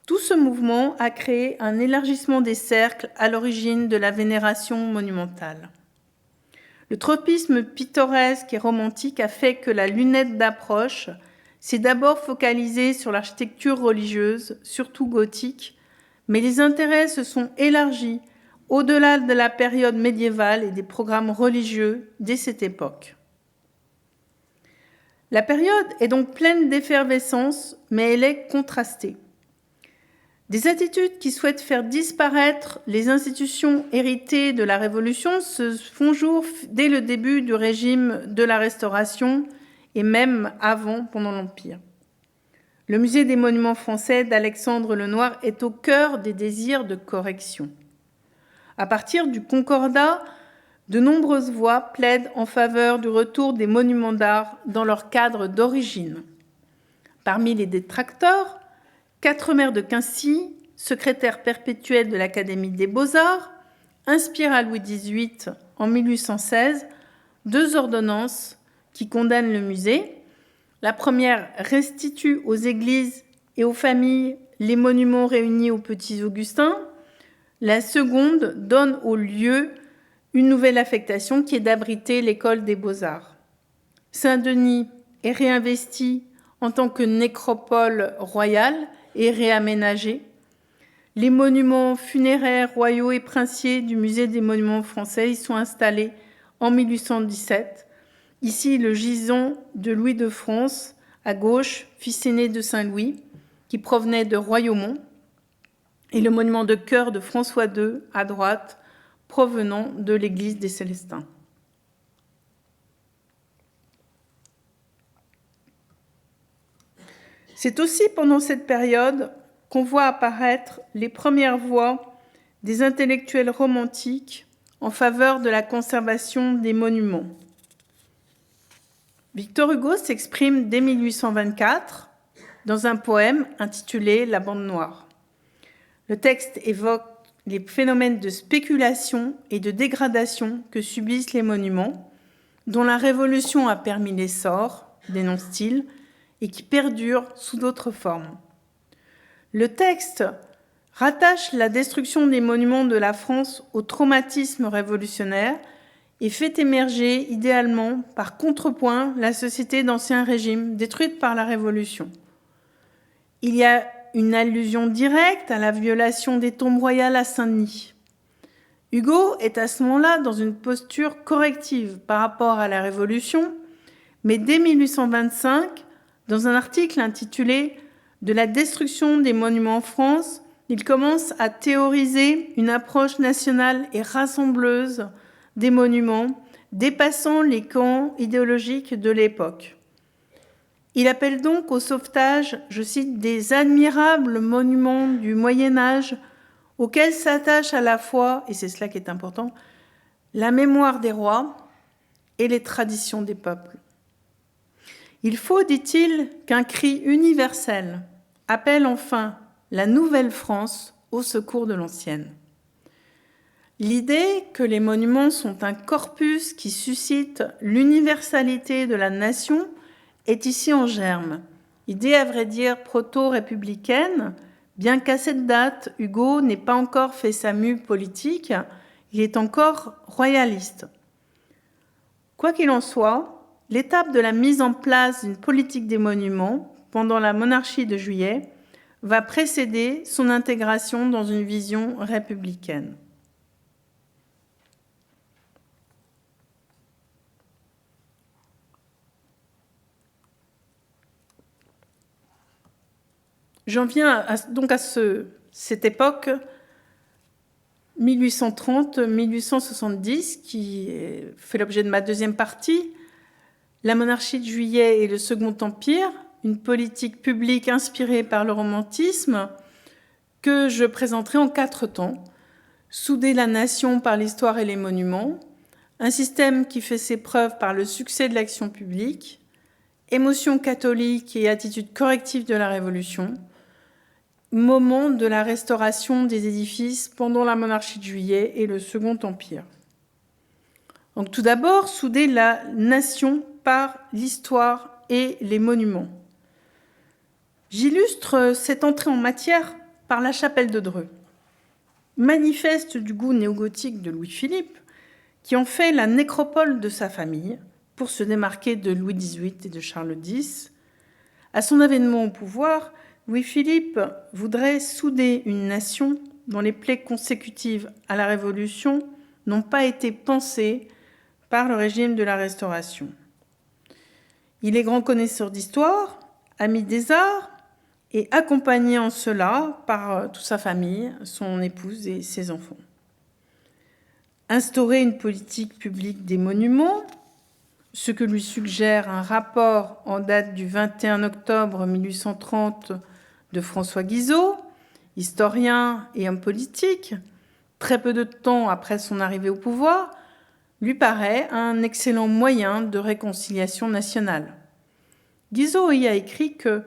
Tout ce mouvement a créé un élargissement des cercles à l'origine de la vénération monumentale. Le tropisme pittoresque et romantique a fait que la lunette d'approche s'est d'abord focalisée sur l'architecture religieuse, surtout gothique, mais les intérêts se sont élargis au-delà de la période médiévale et des programmes religieux dès cette époque. La période est donc pleine d'effervescence, mais elle est contrastée. Des attitudes qui souhaitent faire disparaître les institutions héritées de la Révolution se font jour dès le début du régime de la Restauration et même avant, pendant l'Empire. Le musée des monuments français d'Alexandre Lenoir est au cœur des désirs de correction. À partir du Concordat, de nombreuses voix plaident en faveur du retour des monuments d'art dans leur cadre d'origine. Parmi les détracteurs, 4 maires de Quincy, secrétaire perpétuel de l'Académie des Beaux-Arts, inspirent à Louis XVIII, en 1816, 2 ordonnances qui condamnent le musée. La première restitue aux églises et aux familles les monuments réunis aux Petits Augustins. La seconde donne au lieu une nouvelle affectation qui est d'abriter l'école des Beaux-Arts. Saint-Denis est réinvesti en tant que nécropole royale et réaménagé. Les monuments funéraires royaux et princiers du musée des monuments français y sont installés en 1817. Ici, le gisant de Louis de France, à gauche, fils aîné de Saint-Louis, qui provenait de Royaumont, et le monument de chœur de François II, à droite, provenant de l'église des Célestins. C'est aussi pendant cette période qu'on voit apparaître les premières voix des intellectuels romantiques en faveur de la conservation des monuments. Victor Hugo s'exprime dès 1824 dans un poème intitulé « La bande noire ». Le texte évoque les phénomènes de spéculation et de dégradation que subissent les monuments, dont la Révolution a permis l'essor, dénonce-t-il, et qui perdurent sous d'autres formes. Le texte rattache la destruction des monuments de la France au traumatisme révolutionnaire et fait émerger idéalement, par contrepoint, la société d'Ancien Régime, détruite par la Révolution. Il y a une allusion directe à la violation des tombes royales à Saint-Denis. Hugo est à ce moment-là dans une posture corrective par rapport à la Révolution, mais dès 1825, dans un article intitulé « De la destruction des monuments en France », il commence à théoriser une approche nationale et rassembleuse des monuments, dépassant les camps idéologiques de l'époque. Il appelle donc au sauvetage, je cite, « des admirables monuments du Moyen-Âge auxquels s'attache à la fois, et c'est cela qui est important, la mémoire des rois et les traditions des peuples. Il faut, dit-il, qu'un cri universel appelle enfin la nouvelle France au secours de l'ancienne. » L'idée que les monuments sont un corpus qui suscite l'universalité de la nation est ici en germe. Idée, à vrai dire, proto-républicaine, bien qu'à cette date, Hugo n'ait pas encore fait sa mue politique, il est encore royaliste. Quoi qu'il en soit, l'étape de la mise en place d'une politique des monuments pendant la monarchie de Juillet va précéder son intégration dans une vision républicaine. J'en viens donc à cette époque 1830-1870 qui fait l'objet de ma deuxième partie, la monarchie de Juillet et le Second Empire, une politique publique inspirée par le romantisme que je présenterai en 4 temps. Souder la nation par l'histoire et les monuments, un système qui fait ses preuves par le succès de l'action publique, émotion catholique et attitude corrective de la Révolution, moment de la restauration des édifices pendant la monarchie de Juillet et le Second Empire. Donc, tout d'abord, souder la nation par l'histoire et les monuments. J'illustre cette entrée en matière par la chapelle de Dreux, manifeste du goût néogothique de Louis-Philippe, qui en fait la nécropole de sa famille pour se démarquer de Louis XVIII et de Charles X. À son avènement au pouvoir, Louis-Philippe voudrait souder une nation dont les plaies consécutives à la Révolution n'ont pas été pensées par le régime de la Restauration. Il est grand connaisseur d'histoire, ami des arts, et accompagné en cela par toute sa famille, son épouse et ses enfants. Instaurer une politique publique des monuments, ce que lui suggère un rapport en date du 21 octobre 1830 de François Guizot, historien et homme politique, très peu de temps après son arrivée au pouvoir, lui paraît un excellent moyen de réconciliation nationale. Guizot y a écrit que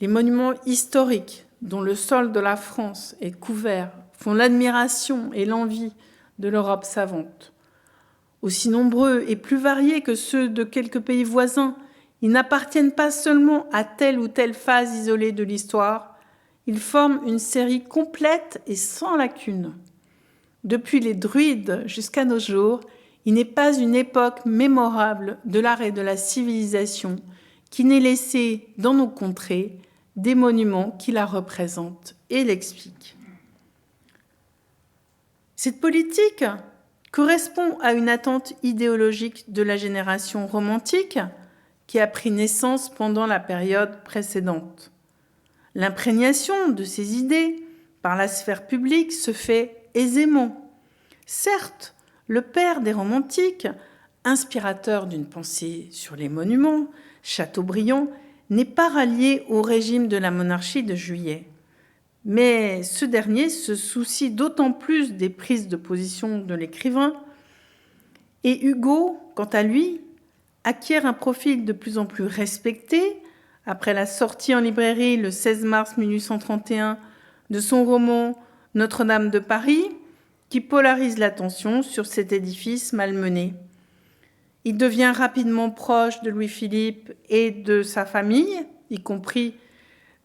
Les monuments historiques dont le sol de la France est couvert font l'admiration et l'envie de l'Europe savante. Aussi nombreux et plus variés que ceux de quelques pays voisins, ils n'appartiennent pas seulement à telle ou telle phase isolée de l'histoire, ils forment une série complète et sans lacune. Depuis les Druides jusqu'à nos jours, il n'est pas une époque mémorable de l'art et de la civilisation qui n'ait laissé dans nos contrées des monuments qui la représentent et l'expliquent. Cette politique correspond à une attente idéologique de la génération romantique qui a pris naissance pendant la période précédente. L'imprégnation de ces idées par la sphère publique se fait aisément. Certes, le père des romantiques, inspirateur d'une pensée sur les monuments, Chateaubriand, n'est pas rallié au régime de la monarchie de Juillet. Mais ce dernier se soucie d'autant plus des prises de position de l'écrivain, et Hugo, quant à lui, acquiert un profil de plus en plus respecté après la sortie en librairie le 16 mars 1831 de son roman Notre-Dame de Paris, qui polarise l'attention sur cet édifice malmené. Il devient rapidement proche de Louis-Philippe et de sa famille, y compris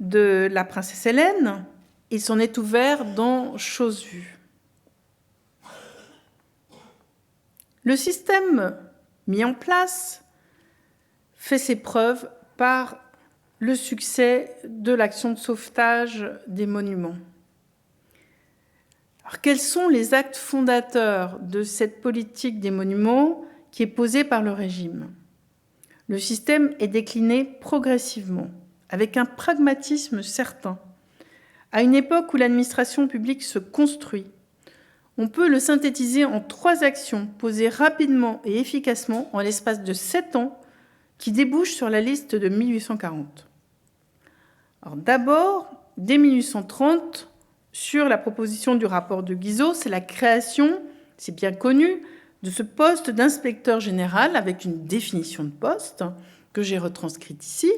de la princesse Hélène. Il s'en est ouvert dans Chose Vue. Le système mis en place fait ses preuves par le succès de l'action de sauvetage des monuments. Alors, quels sont les actes fondateurs de cette politique des monuments qui est posée par le régime ? Le système est décliné progressivement, avec un pragmatisme certain. À une époque où l'administration publique se construit, on peut le synthétiser en 3 actions posées rapidement et efficacement en l'espace de 7 ans qui débouchent sur la liste de 1840. Alors d'abord, dès 1830, sur la proposition du rapport de Guizot, c'est la création, c'est bien connu, de ce poste d'inspecteur général avec une définition de poste que j'ai retranscrite ici.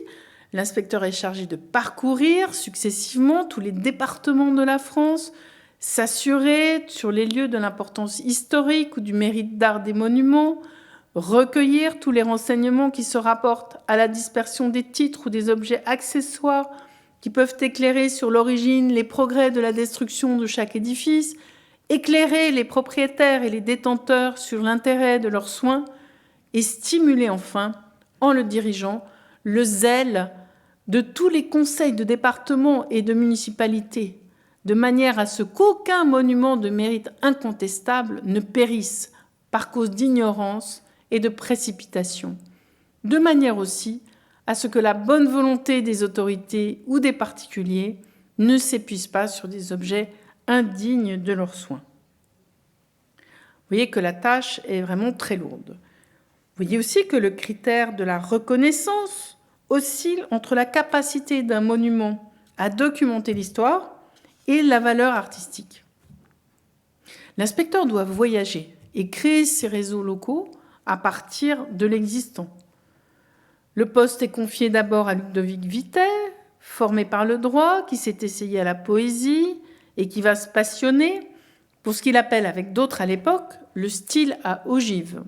L'inspecteur est chargé de parcourir successivement tous les départements de la France, s'assurer sur les lieux de l'importance historique ou du mérite d'art des monuments, recueillir tous les renseignements qui se rapportent à la dispersion des titres ou des objets accessoires qui peuvent éclairer sur l'origine, les progrès de la destruction de chaque édifice, éclairer les propriétaires et les détenteurs sur l'intérêt de leurs soins et stimuler enfin, en le dirigeant, le zèle de tous les conseils de département et de municipalité, de manière à ce qu'aucun monument de mérite incontestable ne périsse par cause d'ignorance et de précipitation, de manière aussi à ce que la bonne volonté des autorités ou des particuliers ne s'épuise pas sur des objets indignes de leurs soins. Vous voyez que la tâche est vraiment très lourde. Vous voyez aussi que le critère de la reconnaissance oscille entre la capacité d'un monument à documenter l'histoire et la valeur artistique. L'inspecteur doit voyager et créer ses réseaux locaux à partir de l'existant. Le poste est confié d'abord à Ludovic Vitet, formé par le droit, qui s'est essayé à la poésie et qui va se passionner pour ce qu'il appelle, avec d'autres à l'époque, le style à ogive.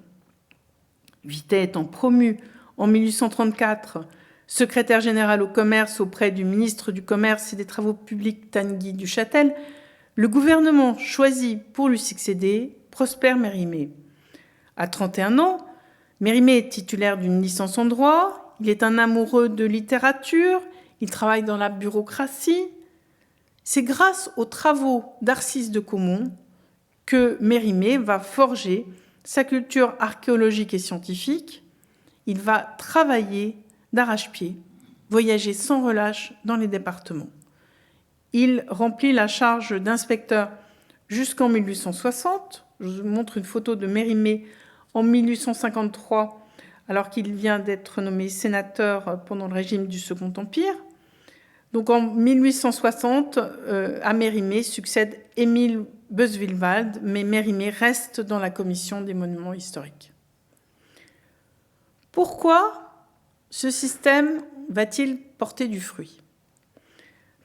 Vitet étant promu en 1834 secrétaire général au commerce auprès du ministre du Commerce et des Travaux publics Tanguy Duchâtel, le gouvernement choisit pour lui succéder Prosper Mérimée. À 31 ans, Mérimée est titulaire d'une licence en droit, il est un amoureux de littérature, il travaille dans la bureaucratie. C'est grâce aux travaux d'Arcis de Caumont que Mérimée va forger sa culture archéologique et scientifique. Il va travailler d'arrache-pied, voyager sans relâche dans les départements. Il remplit la charge d'inspecteur jusqu'en 1860. Je vous montre une photo de Mérimée en 1853, alors qu'il vient d'être nommé sénateur pendant le régime du Second Empire. Donc en 1860, à Mérimée succède Émile Beuzevillewald, mais Mérimée reste dans la commission des monuments historiques. Pourquoi ce système va-t-il porter du fruit ?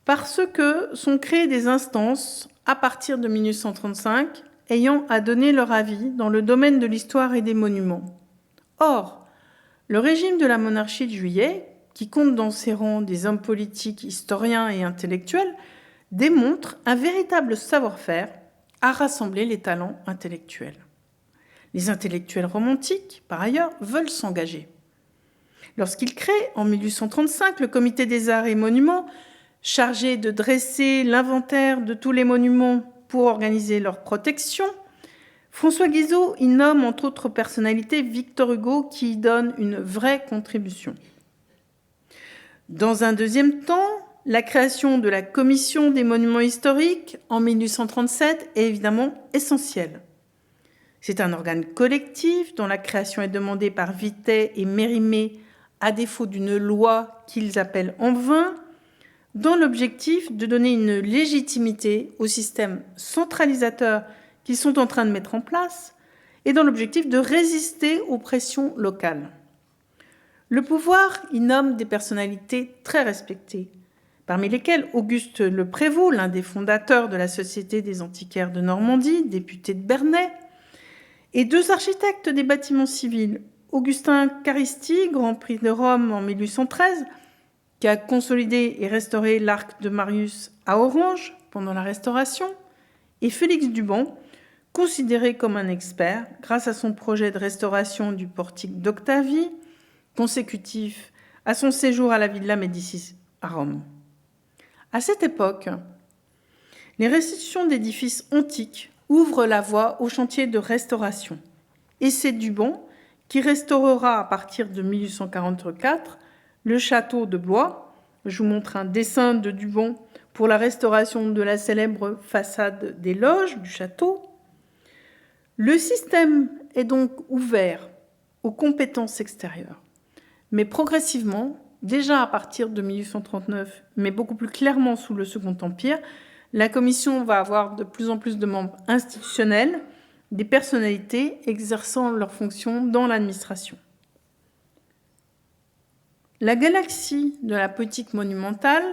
parce que sont créées des instances à partir de 1835 ayant à donner leur avis dans le domaine de l'histoire et des monuments. Or, le régime de la monarchie de Juillet, qui compte dans ses rangs des hommes politiques, historiens et intellectuels, démontre un véritable savoir-faire à rassembler les talents intellectuels. Les intellectuels romantiques, par ailleurs, veulent s'engager. Lorsqu'ils créent, en 1835, le Comité des Arts et Monuments, chargé de dresser l'inventaire de tous les monuments pour organiser leur protection, François Guizot y nomme, entre autres personnalités, Victor Hugo, qui y donne une vraie contribution. Dans un deuxième temps, la création de la Commission des monuments historiques en 1837 est évidemment essentielle. C'est un organe collectif dont la création est demandée par Vitet et Mérimée à défaut d'une loi qu'ils appellent en vain, dans l'objectif de donner une légitimité au système centralisateur qu'ils sont en train de mettre en place et dans l'objectif de résister aux pressions locales. Le pouvoir y nomme des personnalités très respectées, parmi lesquelles Auguste Le Prévost, l'un des fondateurs de la Société des antiquaires de Normandie, député de Bernay, et deux architectes des bâtiments civils, Augustin Caristye, Grand Prix de Rome en 1813, qui a consolidé et restauré l'arc de Marius à Orange pendant la Restauration, et Félix Duban, considéré comme un expert grâce à son projet de restauration du portique d'Octavie, consécutif à son séjour à la Villa Médicis à Rome. À cette époque, les restitutions d'édifices antiques ouvrent la voie au chantier de restauration. Et c'est Duban qui restaurera à partir de 1844 le château de Blois. Je vous montre un dessin de Duban pour la restauration de la célèbre façade des loges du château. Le système est donc ouvert aux compétences extérieures. Mais progressivement, déjà à partir de 1839, mais beaucoup plus clairement sous le Second Empire, la Commission va avoir de plus en plus de membres institutionnels, des personnalités exerçant leurs fonctions dans l'administration. La galaxie de la politique monumentale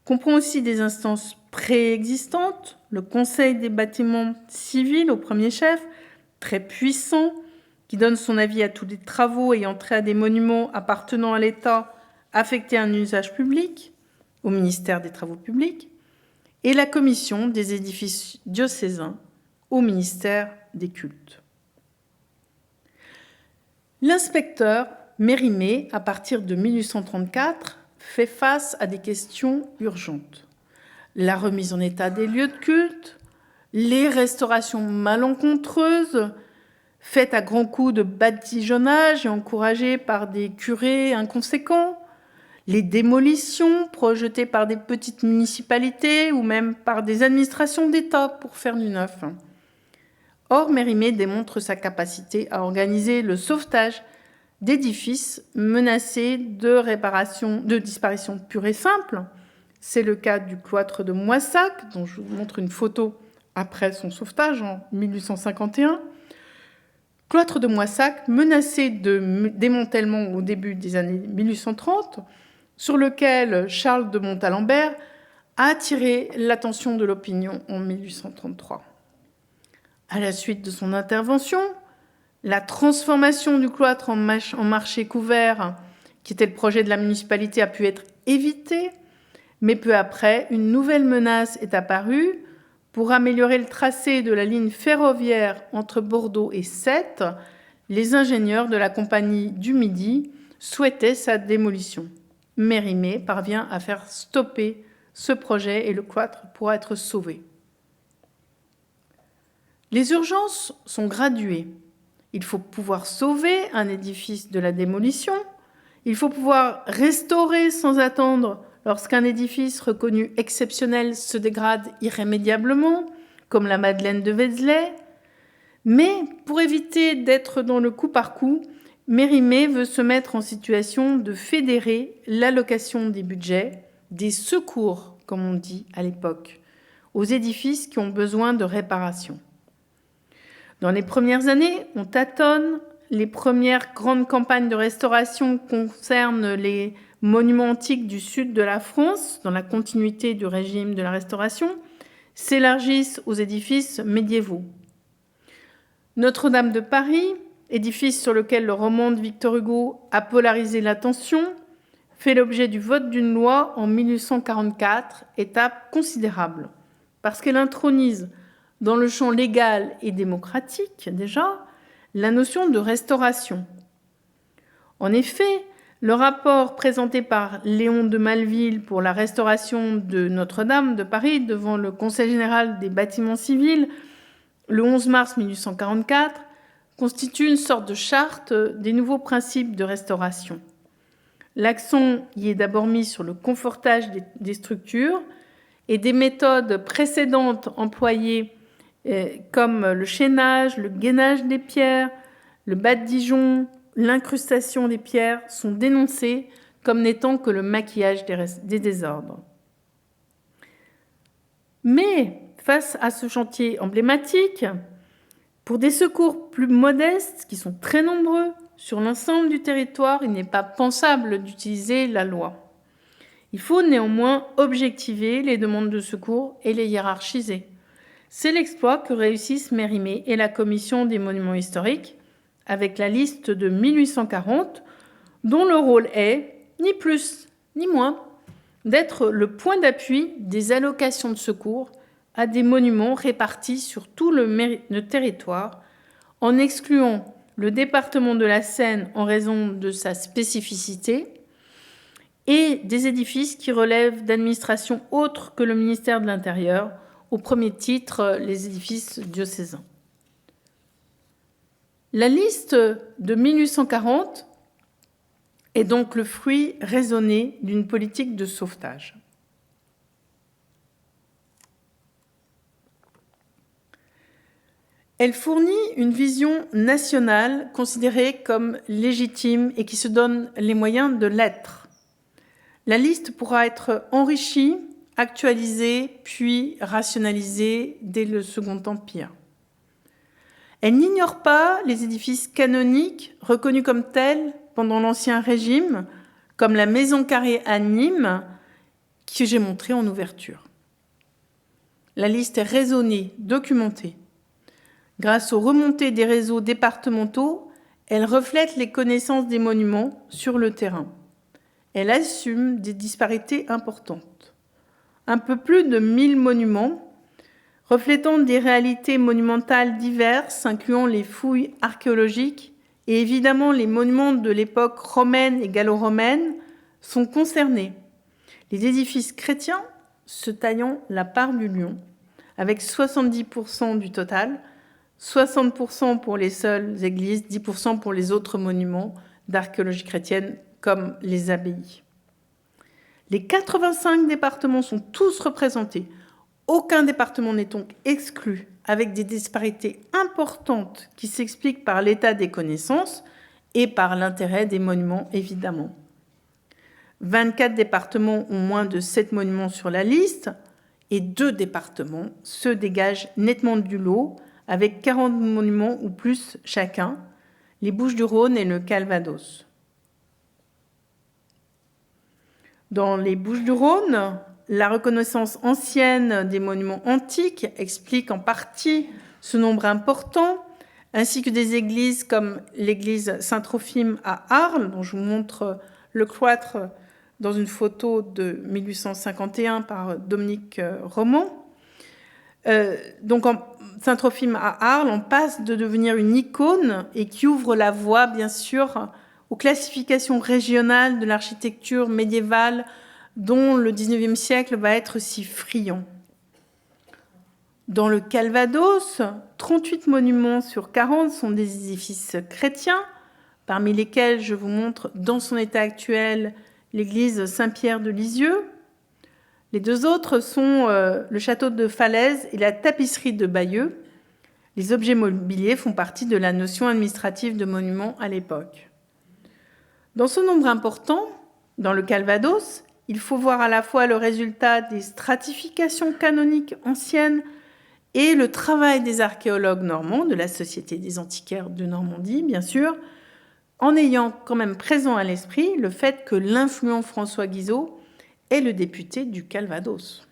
comprend aussi des instances préexistantes, le Conseil des bâtiments civils au premier chef, très puissant, qui donne son avis à tous les travaux ayant trait à des monuments appartenant à l'État affectés à un usage public, au ministère des Travaux publics, et la Commission des édifices diocésains au ministère des cultes. L'inspecteur Mérimée, à partir de 1834, fait face à des questions urgentes. La remise en état des lieux de culte, les restaurations malencontreuses, faites à grands coups de badigeonnage et encouragées par des curés inconséquents, les démolitions projetées par des petites municipalités ou même par des administrations d'État pour faire du neuf. Or, Mérimée démontre sa capacité à organiser le sauvetage d'édifices menacés de disparition pure et simple. C'est le cas du cloître de Moissac, dont je vous montre une photo après son sauvetage en 1851. Cloître de Moissac, menacé de démantèlement au début des années 1830, sur lequel Charles de Montalembert a attiré l'attention de l'opinion en 1833. À la suite de son intervention, la transformation du cloître en marché couvert, qui était le projet de la municipalité, a pu être évitée, mais peu après, une nouvelle menace est apparue. Pour améliorer le tracé de la ligne ferroviaire entre Bordeaux et Sète, les ingénieurs de la Compagnie du Midi souhaitaient sa démolition. Mérimée parvient à faire stopper ce projet et le cloître pourra être sauvé. Les urgences sont graduées. Il faut pouvoir sauver un édifice de la démolition. Il faut pouvoir restaurer sans attendre lorsqu'un édifice reconnu exceptionnel se dégrade irrémédiablement, comme la Madeleine de Vézelay. Mais pour éviter d'être dans le coup par coup, Mérimée veut se mettre en situation de fédérer l'allocation des budgets, des secours, comme on dit à l'époque, aux édifices qui ont besoin de réparation. Dans les premières années, on tâtonne. Les premières grandes campagnes de restauration concernent les monuments antiques du sud de la France, dans la continuité du régime de la Restauration, s'élargissent aux édifices médiévaux. Notre-Dame de Paris, édifice sur lequel le roman de Victor Hugo a polarisé l'attention, fait l'objet du vote d'une loi en 1844, étape considérable, parce qu'elle intronise dans le champ légal et démocratique, déjà, la notion de restauration. En effet, le rapport présenté par Léon de Maleville pour la restauration de Notre-Dame de Paris devant le Conseil général des bâtiments civils le 11 mars 1844 constitue une sorte de charte des nouveaux principes de restauration. L'accent y est d'abord mis sur le confortage des structures et des méthodes précédentes employées comme le chaînage, le gainage des pierres, le badigeon, l'incrustation des pierres sont dénoncés comme n'étant que le maquillage des désordres. Mais face à ce chantier emblématique, pour des secours plus modestes, qui sont très nombreux sur l'ensemble du territoire, il n'est pas pensable d'utiliser la loi. Il faut néanmoins objectiver les demandes de secours et les hiérarchiser. C'est l'exploit que réussissent Mérimée et la Commission des monuments historiques, avec la liste de 1840, dont le rôle est, ni plus ni moins, d'être le point d'appui des allocations de secours à des monuments répartis sur tout le territoire, en excluant le département de la Seine en raison de sa spécificité, et des édifices qui relèvent d'administrations autres que le ministère de l'Intérieur, au premier titre les édifices diocésains. La liste de 1840 est donc le fruit raisonné d'une politique de sauvetage. Elle fournit une vision nationale considérée comme légitime et qui se donne les moyens de l'être. La liste pourra être enrichie, actualisée, puis rationalisée dès le Second Empire. Elle n'ignore pas les édifices canoniques reconnus comme tels pendant l'Ancien Régime, comme la Maison Carrée à Nîmes, que j'ai montrée en ouverture. La liste est raisonnée, documentée. Grâce aux remontées des réseaux départementaux, elle reflète les connaissances des monuments sur le terrain. Elle assume des disparités importantes. Un peu plus de 1000 monuments, reflétant des réalités monumentales diverses, incluant les fouilles archéologiques et évidemment les monuments de l'époque romaine et gallo-romaine, sont concernés. Les édifices chrétiens se taillant la part du lion, avec 70% du total, 60% pour les seules églises, 10% pour les autres monuments d'archéologie chrétienne, comme les abbayes. Les 85 départements sont tous représentés. Aucun département n'est donc exclu, avec des disparités importantes qui s'expliquent par l'état des connaissances et par l'intérêt des monuments, évidemment. 24 départements ont moins de 7 monuments sur la liste, et 2 départements se dégagent nettement du lot, avec 40 monuments ou plus chacun, les Bouches-du-Rhône et le Calvados. Dans les Bouches-du-Rhône, la reconnaissance ancienne des monuments antiques explique en partie ce nombre important, ainsi que des églises comme l'église Saint-Trophime à Arles, dont je vous montre le cloître dans une photo de 1851 par Dominique Roman. Donc Saint-Trophime à Arles, on passe de devenir une icône et qui ouvre la voie, bien sûr, aux classifications régionales de l'architecture médiévale dont le XIXe siècle va être si friand. Dans le Calvados, 38 monuments sur 40 sont des édifices chrétiens, parmi lesquels je vous montre dans son état actuel l'église Saint-Pierre de Lisieux. Les 2 autres sont le château de Falaise et la tapisserie de Bayeux. Les objets mobiliers font partie de la notion administrative de monument à l'époque. Dans ce nombre important, dans le Calvados, il faut voir à la fois le résultat des stratifications canoniques anciennes et le travail des archéologues normands, de la Société des antiquaires de Normandie, bien sûr, en ayant quand même présent à l'esprit le fait que l'influent François Guizot est le député du Calvados.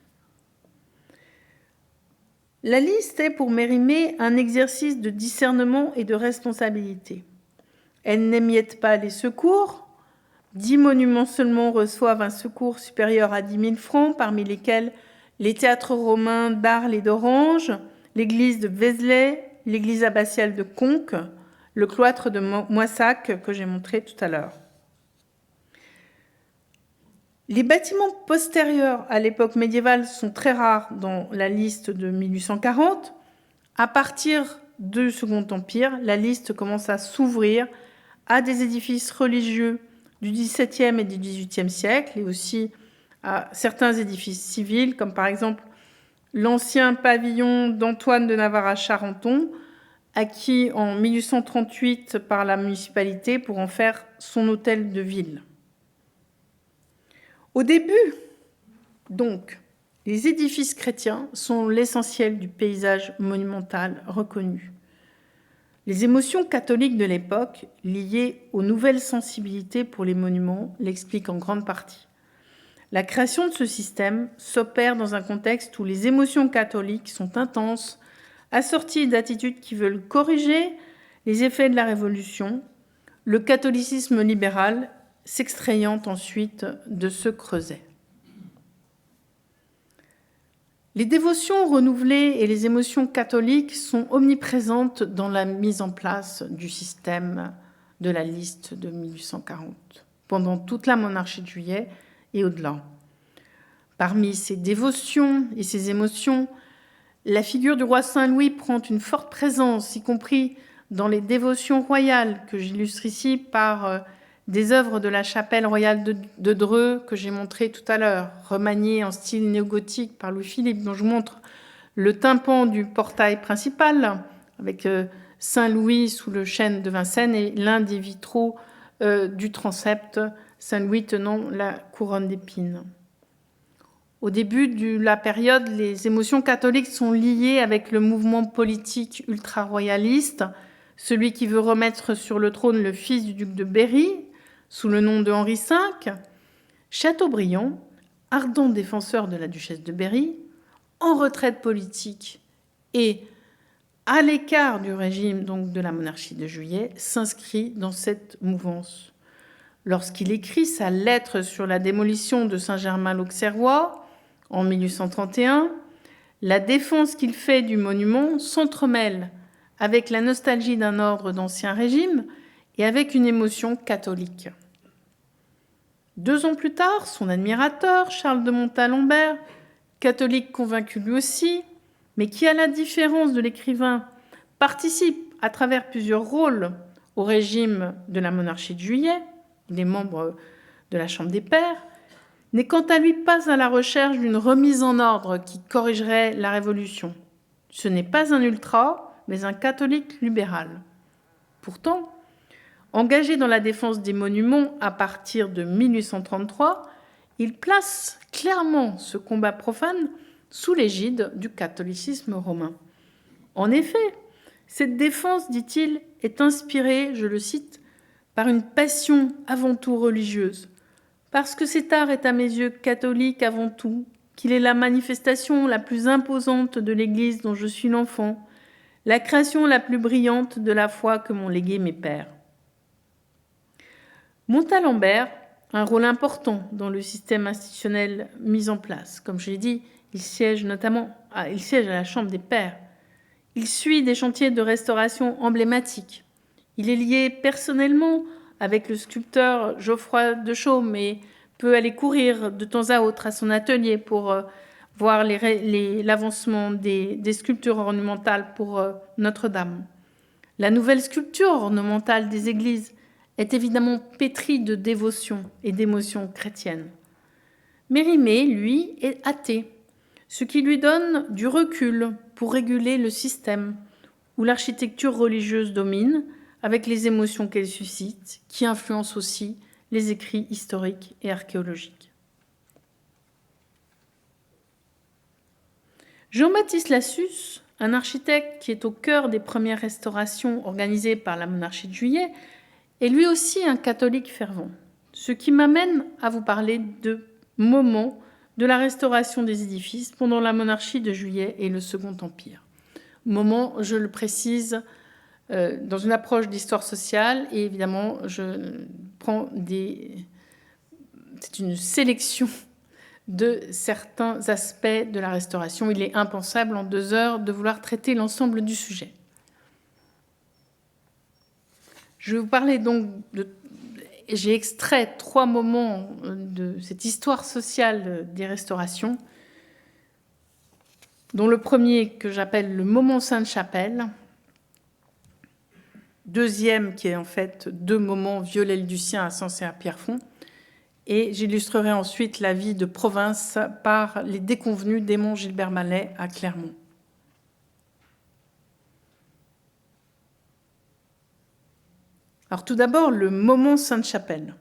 La liste est pour Mérimée un exercice de discernement et de responsabilité. Elle n'émiette pas les secours. 10 monuments seulement reçoivent un secours supérieur à 10 000 francs, parmi lesquels les théâtres romains d'Arles et d'Orange, l'église de Vézelay, l'église abbatiale de Conques, le cloître de Moissac que j'ai montré tout à l'heure. Les bâtiments postérieurs à l'époque médiévale sont très rares dans la liste de 1840. À partir du Second Empire, la liste commence à s'ouvrir à des édifices religieux du XVIIe et du XVIIIe siècle et aussi à certains édifices civils, comme par exemple l'ancien pavillon d'Antoine de Navarre à Charenton, acquis en 1838 par la municipalité pour en faire son hôtel de ville. Au début, donc, les édifices chrétiens sont l'essentiel du paysage monumental reconnu. Les émotions catholiques de l'époque, liées aux nouvelles sensibilités pour les monuments, l'expliquent en grande partie. La création de ce système s'opère dans un contexte où les émotions catholiques sont intenses, assorties d'attitudes qui veulent corriger les effets de la Révolution, le catholicisme libéral s'extrayant ensuite de ce creuset. Les dévotions renouvelées et les émotions catholiques sont omniprésentes dans la mise en place du système de la liste de 1840, pendant toute la monarchie de Juillet et au-delà. Parmi ces dévotions et ces émotions, la figure du roi Saint-Louis prend une forte présence, y compris dans les dévotions royales, que j'illustre ici par des œuvres de la chapelle royale de Dreux que j'ai montrées tout à l'heure, remaniées en style néogothique par Louis-Philippe, dont je montre le tympan du portail principal, avec Saint-Louis sous le chêne de Vincennes et l'un des vitraux du transept, Saint-Louis tenant la couronne d'épines. Au début de la période, les émotions catholiques sont liées avec le mouvement politique ultra-royaliste, celui qui veut remettre sur le trône le fils du duc de Berry, sous le nom de Henri V, Chateaubriand, ardent défenseur de la duchesse de Berry, en retraite politique et à l'écart du régime donc de la monarchie de Juillet, s'inscrit dans cette mouvance. Lorsqu'il écrit sa lettre sur la démolition de Saint-Germain-l'Auxerrois en 1831, la défense qu'il fait du monument s'entremêle avec la nostalgie d'un ordre d'Ancien Régime et avec une émotion catholique. 2 ans plus tard, son admirateur, Charles de Montalembert, catholique convaincu lui aussi, mais qui, à la différence de l'écrivain, participe à travers plusieurs rôles au régime de la monarchie de Juillet, il est membre de la Chambre des Pairs, n'est quant à lui pas à la recherche d'une remise en ordre qui corrigerait la Révolution. Ce n'est pas un ultra, mais un catholique libéral. Pourtant, engagé dans la défense des monuments à partir de 1833, il place clairement ce combat profane sous l'égide du catholicisme romain. En effet, cette défense, dit-il, est inspirée, je le cite, par une passion avant tout religieuse, parce que cet art est à mes yeux catholique avant tout, qu'il est la manifestation la plus imposante de l'Église dont je suis l'enfant, la création la plus brillante de la foi que m'ont léguée mes pères. Montalembert a un rôle important dans le système institutionnel mis en place. Comme je l'ai dit, il siège à la Chambre des Pairs. Il suit des chantiers de restauration emblématiques. Il est lié personnellement avec le sculpteur Geoffroy de Chaume et peut aller courir de temps à autre à son atelier pour voir l'avancement des sculptures ornementales pour Notre-Dame. La nouvelle sculpture ornementale des églises est évidemment pétrie de dévotion et d'émotion chrétienne. Mérimée, lui, est athée, ce qui lui donne du recul pour réguler le système où l'architecture religieuse domine, avec les émotions qu'elle suscite, qui influencent aussi les écrits historiques et archéologiques. Jean-Baptiste Lassus, un architecte qui est au cœur des premières restaurations organisées par la monarchie de Juillet, est lui aussi un catholique fervent, ce qui m'amène à vous parler de moments de la restauration des édifices pendant la monarchie de Juillet et le Second Empire. Moment, je le précise, dans une approche d'histoire sociale, et évidemment, c'est une sélection de certains aspects de la restauration. Il est impensable en 2 heures de vouloir traiter l'ensemble du sujet. Je vais vous parler donc j'ai extrait 3 moments de cette histoire sociale des restaurations, dont le premier que j'appelle le moment Sainte-Chapelle, deuxième qui est en fait 2 moments Viollet-le-Ducien à Sens et à Pierrefonds, et j'illustrerai ensuite la vie de province par les déconvenus d'Aimon Gilbert Mallet à Clermont. Alors tout d'abord, le moment Sainte-Chapelle.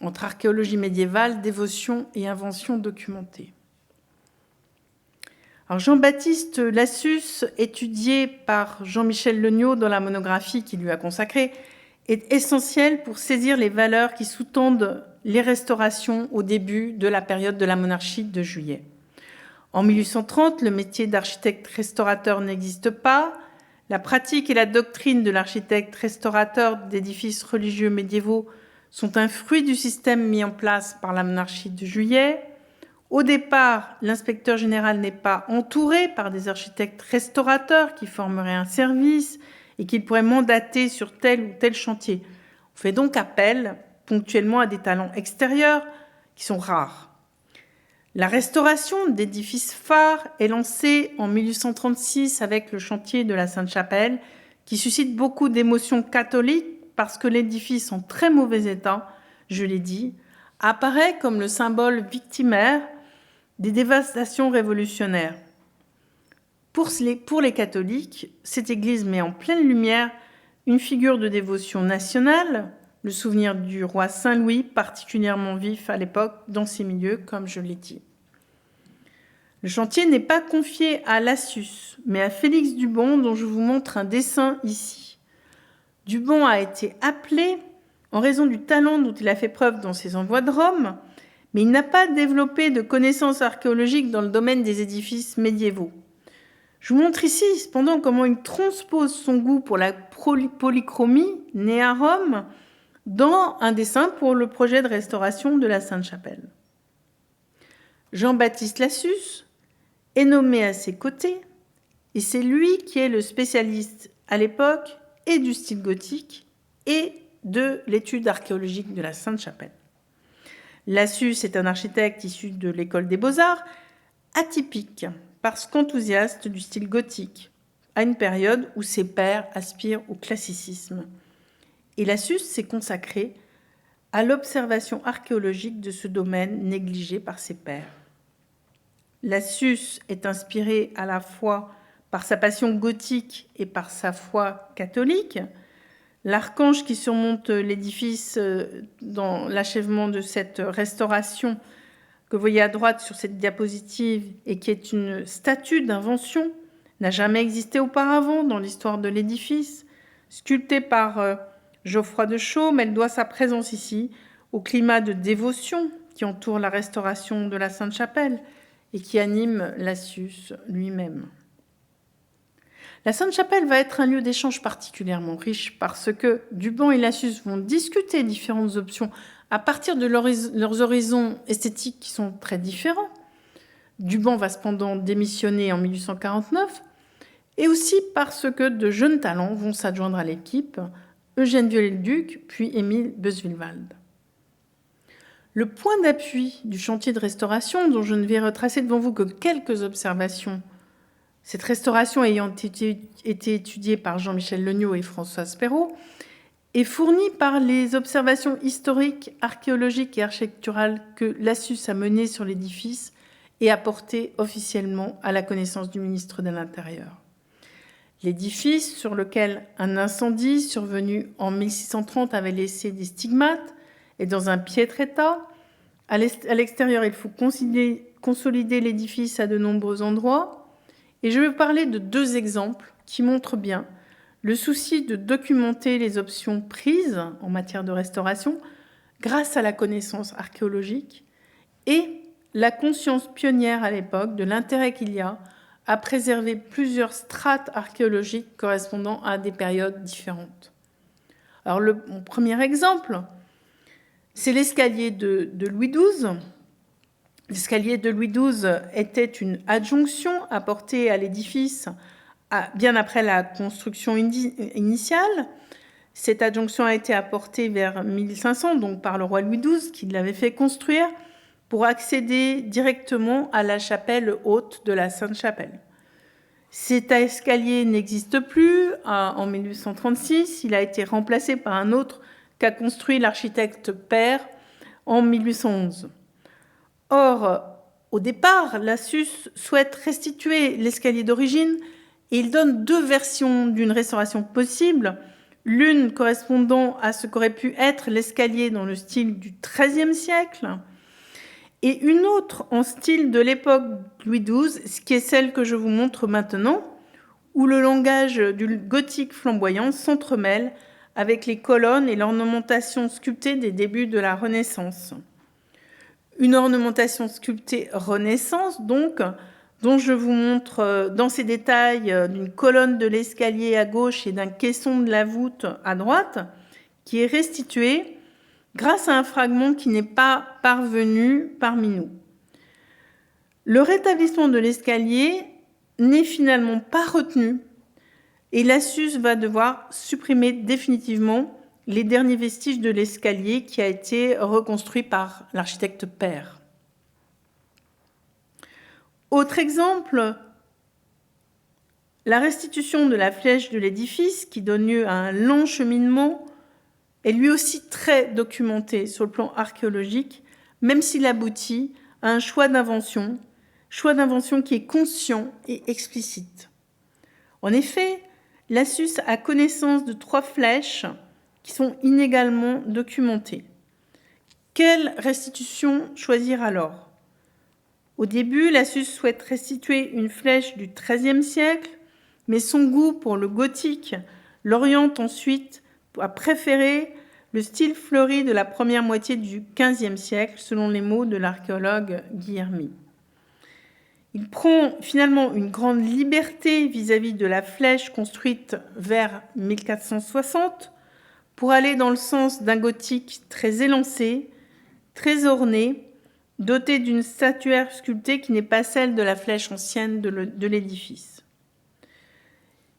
Entre archéologie médiévale, dévotion et invention documentée. Alors Jean-Baptiste Lassus, étudié par Jean-Michel Legnaud dans la monographie qu'il lui a consacrée, est essentiel pour saisir les valeurs qui sous-tendent les restaurations au début de la période de la monarchie de Juillet. En 1830, le métier d'architecte restaurateur n'existe pas. La pratique et la doctrine de l'architecte restaurateur d'édifices religieux médiévaux sont un fruit du système mis en place par la monarchie de Juillet. Au départ, l'inspecteur général n'est pas entouré par des architectes restaurateurs qui formeraient un service et qu'il pourrait mandater sur tel ou tel chantier. On fait donc appel ponctuellement à des talents extérieurs qui sont rares. La restauration d'édifices phares est lancée en 1836 avec le chantier de la Sainte-Chapelle, qui suscite beaucoup d'émotions catholiques parce que l'édifice en très mauvais état, je l'ai dit, apparaît comme le symbole victimaire des dévastations révolutionnaires. Pour les catholiques, cette église met en pleine lumière une figure de dévotion nationale, le souvenir du roi Saint-Louis, particulièrement vif à l'époque dans ces milieux, comme je l'ai dit. Le chantier n'est pas confié à Lassus, mais à Félix Dubon, dont je vous montre un dessin ici. Dubon a été appelé en raison du talent dont il a fait preuve dans ses envois de Rome, mais il n'a pas développé de connaissances archéologiques dans le domaine des édifices médiévaux. Je vous montre ici, cependant, comment il transpose son goût pour la polychromie, né à Rome, dans un dessin pour le projet de restauration de la Sainte-Chapelle. Jean-Baptiste Lassus est nommé à ses côtés, et c'est lui qui est le spécialiste à l'époque et du style gothique et de l'étude archéologique de la Sainte-Chapelle. Lassus est un architecte issu de l'école des Beaux-Arts, atypique parce qu'enthousiaste du style gothique, à une période où ses pairs aspirent au classicisme. Et Lassus s'est consacré à l'observation archéologique de ce domaine négligé par ses pairs. Lassus est inspiré à la fois par sa passion gothique et par sa foi catholique. L'archange qui surmonte l'édifice dans l'achèvement de cette restauration que vous voyez à droite sur cette diapositive et qui est une statue d'invention, n'a jamais existé auparavant dans l'histoire de l'édifice. Sculptée par Geoffroy de Chaume, elle doit sa présence ici au climat de dévotion qui entoure la restauration de la Sainte-Chapelle et qui anime Lassus lui-même. La Sainte-Chapelle va être un lieu d'échange particulièrement riche parce que Dubon et Lassus vont discuter différentes options à partir de leurs horizons esthétiques qui sont très différents. Dubon va cependant démissionner en 1849 et aussi parce que de jeunes talents vont s'adjoindre à l'équipe, Eugène Viollet-le-Duc puis Émile Beuswillwald. Le point d'appui du chantier de restauration, dont je ne vais retracer devant vous que quelques observations, cette restauration ayant été étudiée par Jean-Michel Legnaud et Françoise Perrault, est fournie par les observations historiques, archéologiques et architecturales que Lassus a menées sur l'édifice et apportées officiellement à la connaissance du ministre de l'Intérieur. L'édifice, sur lequel un incendie survenu en 1630 avait laissé des stigmates, est dans un piètre état. À l'extérieur, il faut consolider l'édifice à de nombreux endroits. Et je vais vous parler de 2 exemples qui montrent bien le souci de documenter les options prises en matière de restauration grâce à la connaissance archéologique et la conscience pionnière à l'époque de l'intérêt qu'il y a à préserver plusieurs strates archéologiques correspondant à des périodes différentes. Alors, mon premier exemple, c'est l'escalier de Louis XII. L'escalier de Louis XII était une adjonction apportée à l'édifice bien après la construction initiale. Cette adjonction a été apportée vers 1500, donc par le roi Louis XII, qui l'avait fait construire pour accéder directement à la chapelle haute de la Sainte-Chapelle. Cet escalier n'existe plus en 1836. Il a été remplacé par un autre qu'a construit l'architecte Père en 1811. Or, au départ, Lassus souhaite restituer l'escalier d'origine et il donne deux versions d'une restauration possible, l'une correspondant à ce qu'aurait pu être l'escalier dans le style du XIIIe siècle et une autre en style de l'époque Louis XII, ce qui est celle que je vous montre maintenant, où le langage du gothique flamboyant s'entremêle avec les colonnes et l'ornementation sculptée des débuts de la Renaissance. Une ornementation sculptée Renaissance, donc, dont je vous montre dans ses détails d'une colonne de l'escalier à gauche et d'un caisson de la voûte à droite, qui est restituée grâce à un fragment qui n'est pas parvenu parmi nous. Le rétablissement de l'escalier n'est finalement pas retenu et Lassus va devoir supprimer définitivement les derniers vestiges de l'escalier qui a été reconstruit par l'architecte Père. Autre exemple, la restitution de la flèche de l'édifice qui donne lieu à un long cheminement est lui aussi très documenté sur le plan archéologique, même s'il aboutit à un choix d'invention qui est conscient et explicite. En effet, Lassus a connaissance de 3 flèches qui sont inégalement documentées. Quelle restitution choisir alors ? Au début, Lassus souhaite restituer une flèche du XIIIe siècle, mais son goût pour le gothique l'oriente ensuite à préférer le style fleuri de la première moitié du XVe siècle, selon les mots de l'archéologue Guillermy. Il prend finalement une grande liberté vis-à-vis de la flèche construite vers 1460 pour aller dans le sens d'un gothique très élancé, très orné, doté d'une statuaire sculptée qui n'est pas celle de la flèche ancienne de l'édifice.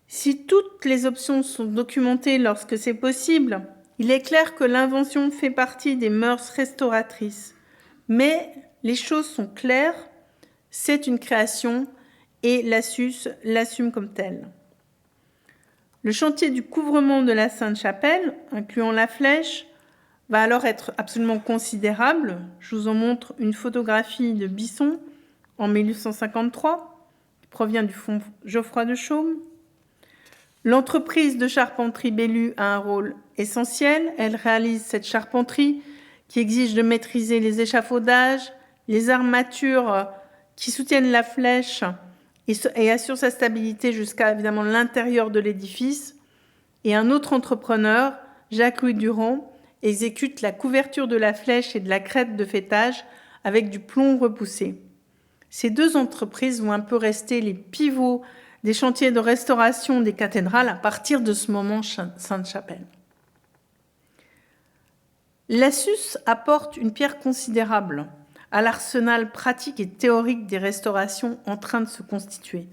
Si toutes les options sont documentées lorsque c'est possible, il est clair que l'invention fait partie des mœurs restauratrices. Mais les choses sont claires, c'est une création et Lassus l'assume comme telle. Le chantier du couvrement de la Sainte-Chapelle, incluant la flèche, va alors être absolument considérable. Je vous en montre une photographie de Bisson en 1853, qui provient du fonds Geoffroy de Chaume. L'entreprise de charpenterie Bellu a un rôle essentiel. Elle réalise cette charpenterie qui exige de maîtriser les échafaudages, les armatures qui soutiennent la flèche et assurent sa stabilité jusqu'à évidemment l'intérieur de l'édifice. Et un autre entrepreneur, Jacques-Louis Durand, exécute la couverture de la flèche et de la crête de faîtage avec du plomb repoussé. Ces deux entreprises vont un peu rester les pivots des chantiers de restauration des cathédrales à partir de ce moment Sainte-Chapelle. Lassus apporte une pierre considérable à l'arsenal pratique et théorique des restaurations en train de se constituer,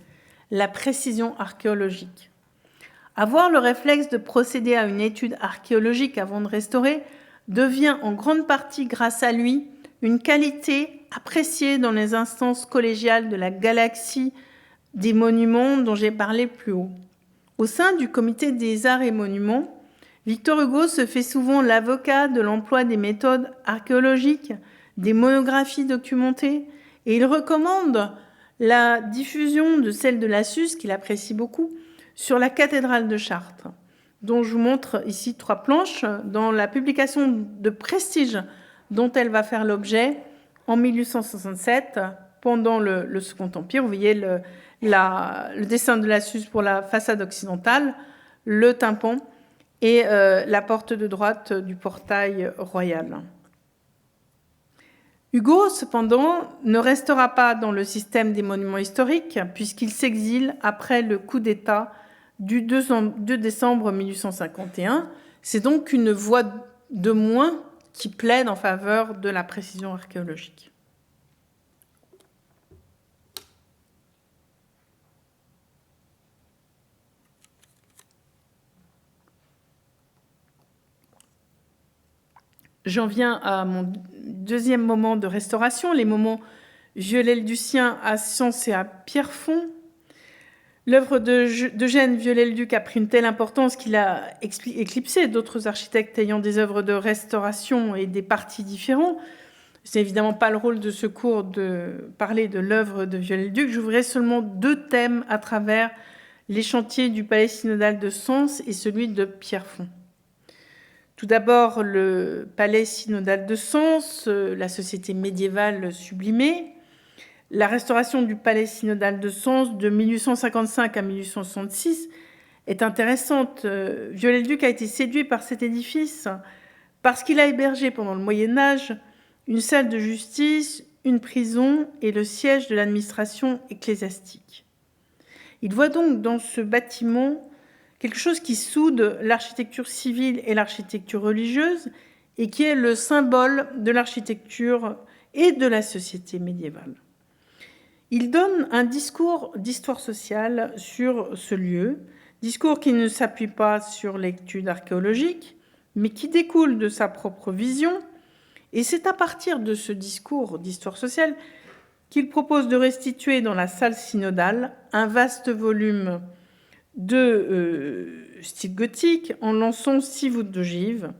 la précision archéologique. Avoir le réflexe de procéder à une étude archéologique avant de restaurer devient en grande partie grâce à lui une qualité appréciée dans les instances collégiales de la galaxie des monuments dont j'ai parlé plus haut. Au sein du comité des arts et monuments, Victor Hugo se fait souvent l'avocat de l'emploi des méthodes archéologiques, des monographies documentées, et il recommande la diffusion de celle de Lassus, qu'il apprécie beaucoup, sur la cathédrale de Chartres, dont je vous montre ici 3 planches, dans la publication de prestige dont elle va faire l'objet en 1867, pendant le Second Empire. Vous voyez le dessin de Lassus pour la façade occidentale, le tympan et la porte de droite du portail royal. Hugo, cependant, ne restera pas dans le système des monuments historiques puisqu'il s'exile après le coup d'État du 2 décembre 1851. C'est donc une voix de moins qui plaide en faveur de la précision archéologique. J'en viens à mon deuxième moment de restauration, les moments Viollet-le-Ducien à Sens et à Pierrefonds. L'œuvre d'Eugène Viollet-le-Duc a pris une telle importance qu'il a éclipsé d'autres architectes ayant des œuvres de restauration et des partis différents. C'est évidemment pas le rôle de ce cours de parler de l'œuvre de Viollet-le-Duc. J'ouvrirai seulement 2 thèmes à travers les chantiers du palais synodal de Sens et celui de Pierrefonds. Tout d'abord, le palais synodal de Sens, la société médiévale sublimée. La restauration du palais synodal de Sens de 1855 à 1866 est intéressante. Viollet-le-Duc a été séduit par cet édifice parce qu'il a hébergé pendant le Moyen-Âge une salle de justice, une prison et le siège de l'administration ecclésiastique. Il voit donc dans ce bâtiment quelque chose qui soude l'architecture civile et l'architecture religieuse et qui est le symbole de l'architecture et de la société médiévale. Il donne un discours d'histoire sociale sur ce lieu, discours qui ne s'appuie pas sur l'étude archéologique, mais qui découle de sa propre vision. Et c'est à partir de ce discours d'histoire sociale qu'il propose de restituer dans la salle synodale un vaste volume de style gothique en lançant 6 voûtes d'ogive.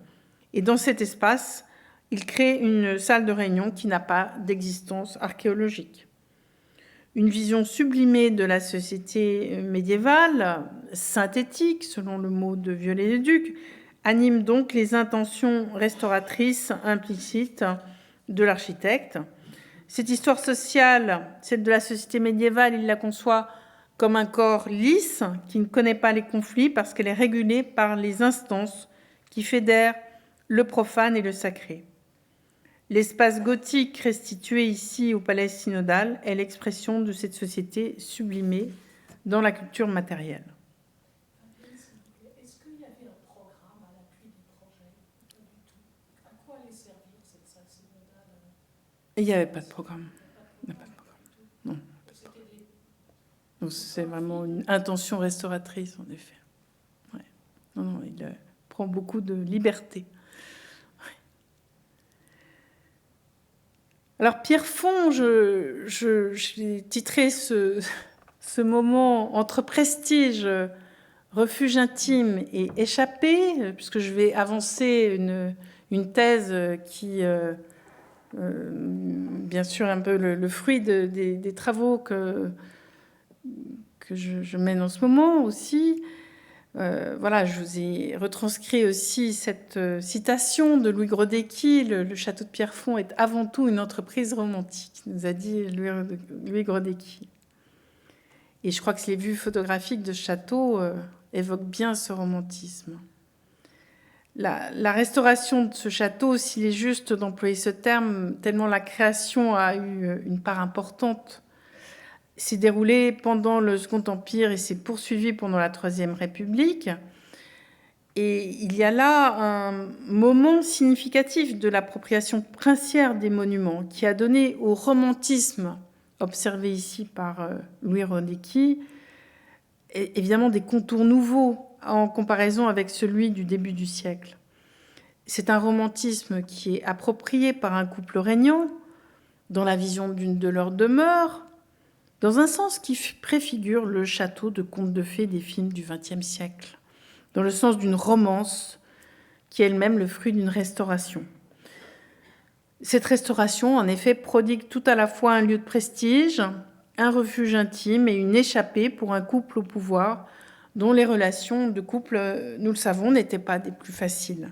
Et dans cet espace, il crée une salle de réunion qui n'a pas d'existence archéologique. Une vision sublimée de la société médiévale, synthétique, selon le mot de Viollet-le-Duc, anime donc les intentions restauratrices implicites de l'architecte. Cette histoire sociale, celle de la société médiévale, il la conçoit comme un corps lisse qui ne connaît pas les conflits parce qu'elle est régulée par les instances qui fédèrent le profane et le sacré. L'espace gothique restitué ici au palais synodal est l'expression de cette société sublimée dans la culture matérielle. Est-ce qu'il y avait un programme à l'appui du projet? Pas du tout. À quoi allait servir cette salle synodale? Il n'y avait pas de programme. Il n'y a pas de programme. Non. Donc c'est vraiment une intention restauratrice, en effet. Ouais. Non, il prend beaucoup de liberté. Alors Pierrefonds, j'ai titré ce moment entre prestige, refuge intime et échappée, puisque je vais avancer une thèse qui, bien sûr, un peu le fruit des travaux que je mène en ce moment aussi. Voilà, je vous ai retranscrit aussi cette citation de Louis Grodecki. Le château de Pierrefonds est avant tout une entreprise romantique, nous a dit Louis Grodecki. Et je crois que les vues photographiques de ce château évoquent bien ce romantisme. La restauration de ce château, s'il est juste d'employer ce terme, tellement la création a eu une part importante, s'est déroulée pendant le Second Empire et s'est poursuivie pendant la Troisième République. Et il y a là un moment significatif de l'appropriation princière des monuments qui a donné au romantisme observé ici par Louis Grodecki évidemment des contours nouveaux en comparaison avec celui du début du siècle. C'est un romantisme qui est approprié par un couple régnant dans la vision d'une de leurs demeures, dans un sens qui préfigure le château de contes de fées des films du XXe siècle, dans le sens d'une romance qui est elle-même le fruit d'une restauration. Cette restauration, en effet, prodigue tout à la fois un lieu de prestige, un refuge intime et une échappée pour un couple au pouvoir dont les relations de couple, nous le savons, n'étaient pas des plus faciles.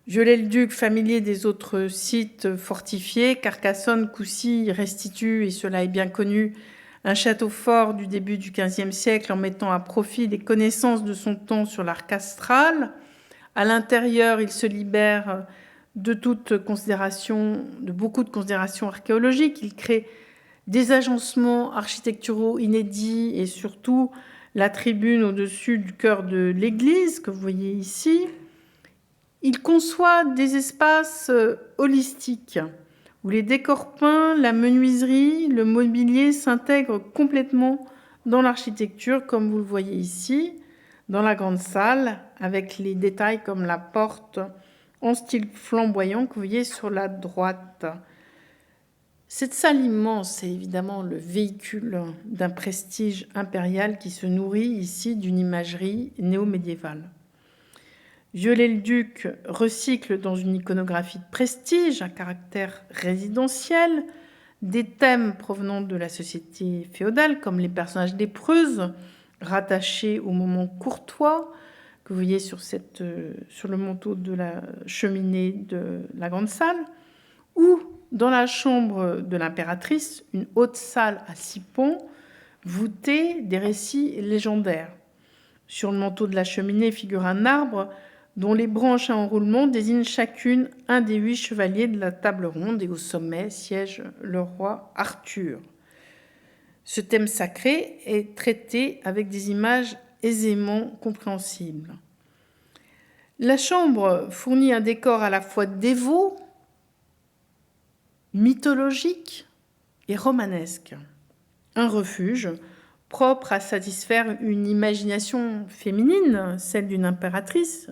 Viollet-le-Duc, familier des autres sites fortifiés, Carcassonne, Coucy, restitue, et cela est bien connu, Un château fort du début du XVe siècle en mettant à profit les connaissances de son temps sur l'art castral. À l'intérieur, il se libère de toute considération, de beaucoup de considérations archéologiques. Il crée des agencements architecturaux inédits et surtout la tribune au-dessus du chœur de l'église que vous voyez ici. Il conçoit des espaces holistiques où les décors peints, la menuiserie, le mobilier s'intègrent complètement dans l'architecture, comme vous le voyez ici, dans la grande salle, avec les détails comme la porte en style flamboyant que vous voyez sur la droite. Cette salle immense est évidemment le véhicule d'un prestige impérial qui se nourrit ici d'une imagerie néo-médiévale. Viollet-le-Duc recycle dans une iconographie de prestige à caractère résidentiel des thèmes provenant de la société féodale, comme les personnages des Preuses, rattachés au moment courtois, que vous voyez sur le manteau de la cheminée de la grande salle, ou dans la chambre de l'impératrice, une haute salle à 6 pans, voûtée des récits légendaires. Sur le manteau de la cheminée figure un arbre dont les branches à enroulement désignent chacune un des 8 chevaliers de la table ronde, et au sommet siège le roi Arthur. Ce thème sacré est traité avec des images aisément compréhensibles. La chambre fournit un décor à la fois dévot, mythologique et romanesque. Un refuge propre à satisfaire une imagination féminine, celle d'une impératrice.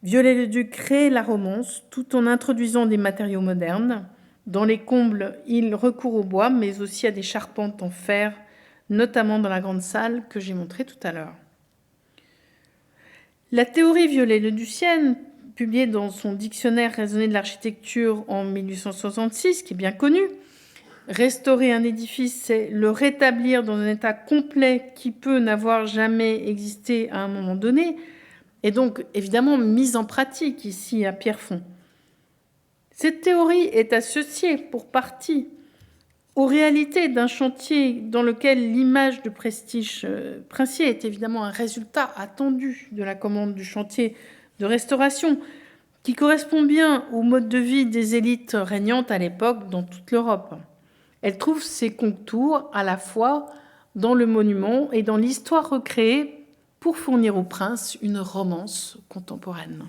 Viollet-le-Duc crée la romance tout en introduisant des matériaux modernes. Dans les combles, il recourt au bois, mais aussi à des charpentes en fer, notamment dans la grande salle que j'ai montrée tout à l'heure. La théorie Viollet-le-Ducienne, publiée dans son dictionnaire raisonné de l'architecture en 1866, qui est bien connu, restaurer un édifice, c'est le rétablir dans un état complet qui peut n'avoir jamais existé à un moment donné, et donc évidemment mise en pratique ici à Pierrefonds. Cette théorie est associée pour partie aux réalités d'un chantier dans lequel l'image de prestige princier est évidemment un résultat attendu de la commande du chantier de restauration, qui correspond bien au mode de vie des élites régnantes à l'époque dans toute l'Europe. Elle trouve ses contours à la fois dans le monument et dans l'histoire recréée pour fournir au prince une romance contemporaine.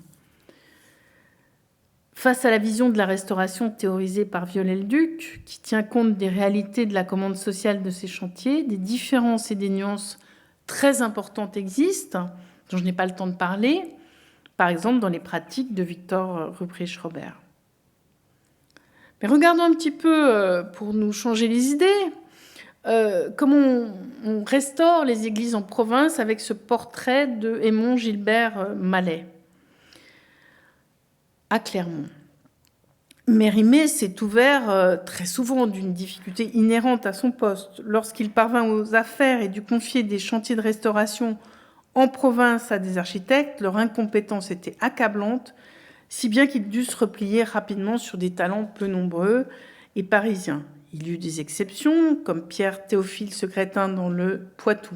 Face à la vision de la restauration théorisée par Viollet-le-Duc, qui tient compte des réalités de la commande sociale de ces chantiers, des différences et des nuances très importantes existent, dont je n'ai pas le temps de parler, par exemple dans les pratiques de Victor Rupprecht-Robert. Mais regardons un petit peu, pour nous changer les idées, comment on restaure les églises en province avec ce portrait de Aymon Gilbert Mallet à Clermont. Mérimée s'est ouvert très souvent d'une difficulté inhérente à son poste. Lorsqu'il parvint aux affaires et dut confier des chantiers de restauration en province à des architectes, leur incompétence était accablante, si bien qu'il dut se replier rapidement sur des talents peu nombreux et parisiens. Il y eut des exceptions, comme Pierre Théophile Secrétin dans le Poitou.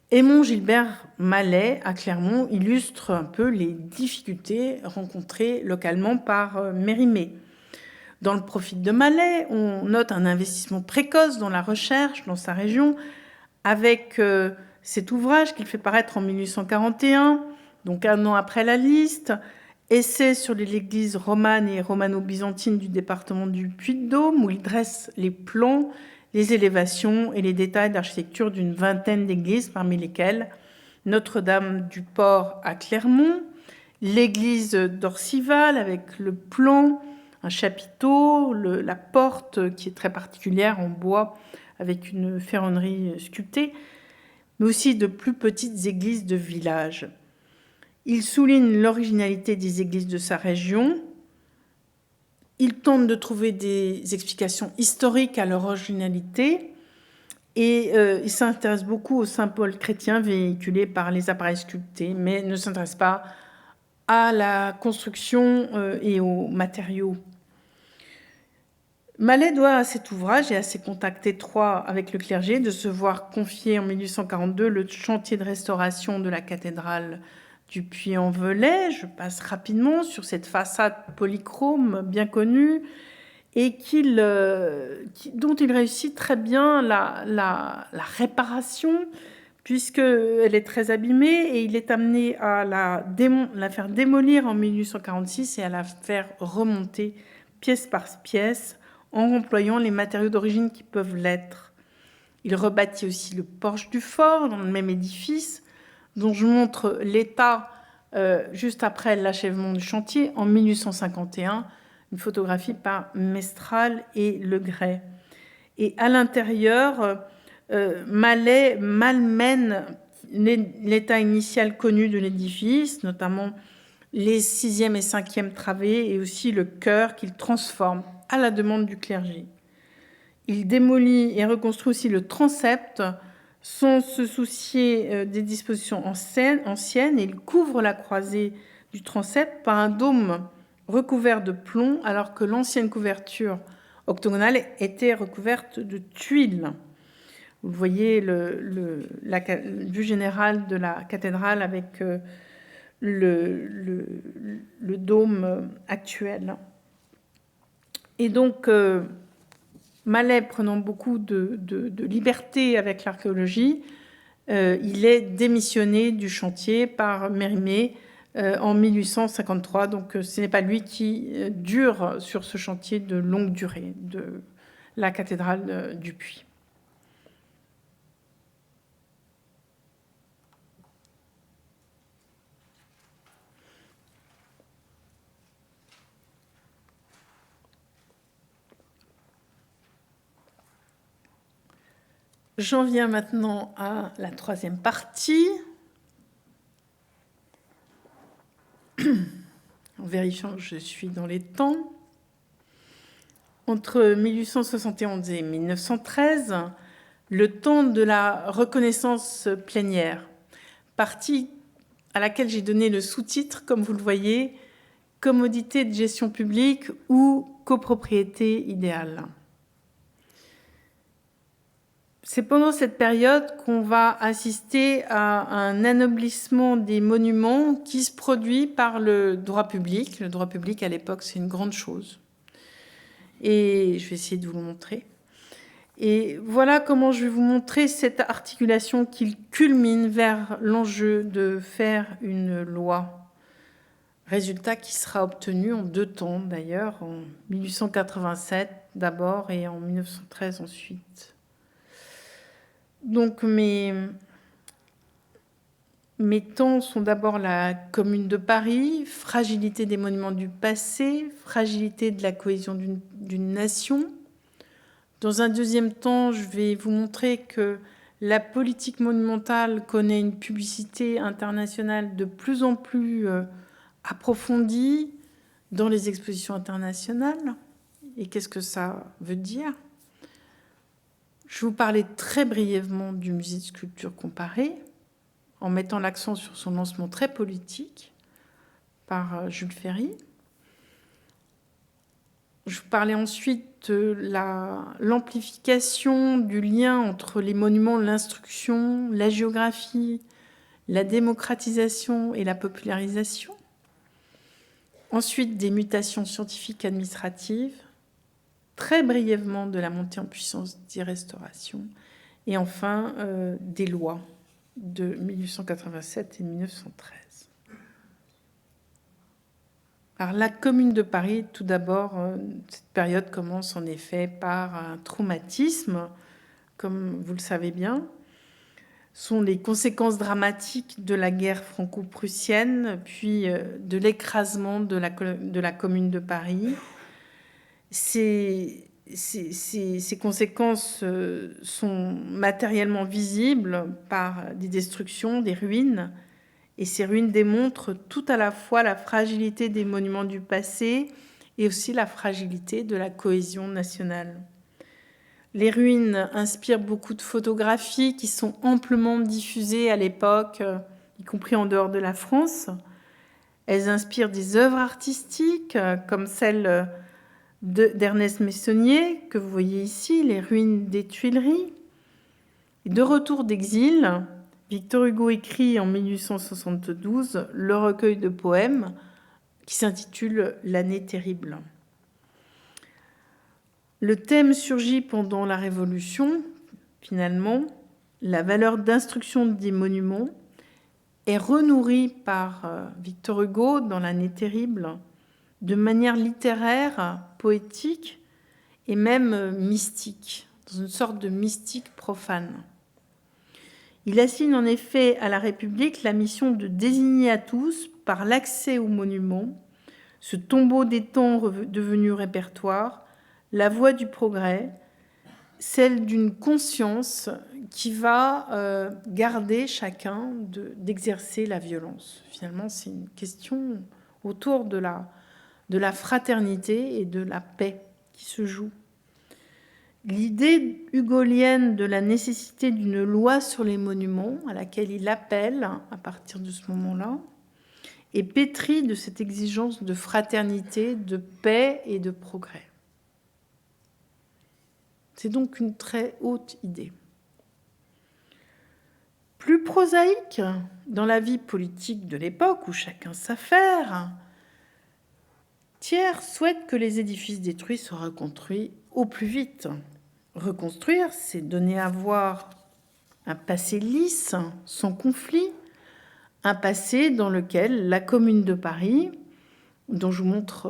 Aymon Gilbert Mallet à Clermont illustre un peu les difficultés rencontrées localement par Mérimée. Dans le profit de Mallet, on note un investissement précoce dans la recherche dans sa région, avec cet ouvrage qu'il fait paraître en 1841, donc un an après la liste, Essai sur l'église romane et romano-byzantine du département du Puy-de-Dôme, où il dresse les plans, les élévations et les détails d'architecture d'une vingtaine d'églises, parmi lesquelles Notre-Dame du Port à Clermont, l'église d'Orcival avec le plan, un chapiteau, la porte qui est très particulière en bois avec une ferronnerie sculptée, mais aussi de plus petites églises de village. Il souligne l'originalité des églises de sa région. Il tente de trouver des explications historiques à leur originalité et il s'intéresse beaucoup aux symboles chrétiens véhiculés par les appareils sculptés, mais ne s'intéresse pas à la construction et aux matériaux. Mallet doit à cet ouvrage et à ses contacts étroits avec le clergé de se voir confier en 1842 le chantier de restauration de la cathédrale du Puy-en-Velay. Je passe rapidement sur cette façade polychrome bien connue et dont il réussit très bien la réparation, puisqu'elle est très abîmée, et il est amené à la faire démolir en 1846 et à la faire remonter pièce par pièce en employant les matériaux d'origine qui peuvent l'être. Il rebâtit aussi le porche du fort dans le même édifice, dont je montre l'état juste après l'achèvement du chantier en 1851, une photographie par Mestral et Legray. Et à l'intérieur, Mallet malmène l'état initial connu de l'édifice, notamment les 6e et 5e travées, et aussi le chœur qu'il transforme à la demande du clergé. Il démolit et reconstruit aussi le transept sans se soucier des dispositions anciennes, et il couvre la croisée du transept par un dôme recouvert de plomb, alors que l'ancienne couverture octogonale était recouverte de tuiles. Vous voyez la vue générale de la cathédrale avec le dôme actuel. Et donc, Mallet prenant beaucoup de liberté avec l'archéologie, il est démissionné du chantier par Mérimée en 1853. Donc, ce n'est pas lui qui dure sur ce chantier de longue durée de la cathédrale du Puy. J'en viens maintenant à la troisième partie. En vérifiant que je suis dans les temps. Entre 1871 et 1913, le temps de la reconnaissance plénière, partie à laquelle j'ai donné le sous-titre, comme vous le voyez, commodité de gestion publique ou copropriété idéale. C'est pendant cette période qu'on va assister à un anoblissement des monuments qui se produit par le droit public. Le droit public, à l'époque, c'est une grande chose. Et je vais essayer de vous le montrer. Et voilà comment je vais vous montrer cette articulation qui culmine vers l'enjeu de faire une loi. Résultat qui sera obtenu en 2 temps, d'ailleurs, en 1887 d'abord et en 1913 ensuite. Donc mes temps sont d'abord la Commune de Paris, fragilité des monuments du passé, fragilité de la cohésion d'une nation. Dans un deuxième temps, je vais vous montrer que la politique monumentale connaît une publicité internationale de plus en plus approfondie dans les expositions internationales. Et qu'est-ce que ça veut dire ? Je vais vous parler très brièvement du musée de sculpture comparée, en mettant l'accent sur son lancement très politique par Jules Ferry. Je vais vous parler ensuite de l'amplification du lien entre les monuments, l'instruction, la géographie, la démocratisation et la popularisation. Ensuite, des mutations scientifiques administratives. Très brièvement de la montée en puissance des restaurations, et enfin des lois de 1887 et 1913. Alors la Commune de Paris, tout d'abord, cette période commence en effet par un traumatisme, comme vous le savez bien, sont les conséquences dramatiques de la guerre franco-prussienne, puis de l'écrasement de la Commune de Paris. Ces conséquences sont matériellement visibles par des destructions, des ruines, et ces ruines démontrent tout à la fois la fragilité des monuments du passé et aussi la fragilité de la cohésion nationale. Les ruines inspirent beaucoup de photographies qui sont amplement diffusées à l'époque, y compris en dehors de la France. Elles inspirent des œuvres artistiques comme celle d'Ernest Meissonnier, que vous voyez ici, Les ruines des Tuileries. Et de retour d'exil, Victor Hugo écrit en 1872 le recueil de poèmes qui s'intitule « L'année terrible ». Le thème surgit pendant la Révolution, finalement. La valeur d'instruction des monuments est renourrie par Victor Hugo dans l'année terrible, de manière littéraire, poétique et même mystique, dans une sorte de mystique profane. Il assigne en effet à la République la mission de désigner à tous, par l'accès aux monuments, ce tombeau des temps devenu répertoire, la voie du progrès, celle d'une conscience qui va garder chacun d'exercer la violence. Finalement, c'est une question autour de la fraternité et de la paix qui se joue. L'idée hugolienne de la nécessité d'une loi sur les monuments, à laquelle il appelle à partir de ce moment-là, est pétrie de cette exigence de fraternité, de paix et de progrès. C'est donc une très haute idée. Plus prosaïque, dans la vie politique de l'époque où chacun s'affaire, Thiers souhaite que les édifices détruits soient reconstruits au plus vite. Reconstruire, c'est donner à voir un passé lisse, sans conflit, un passé dans lequel la Commune de Paris, dont je vous montre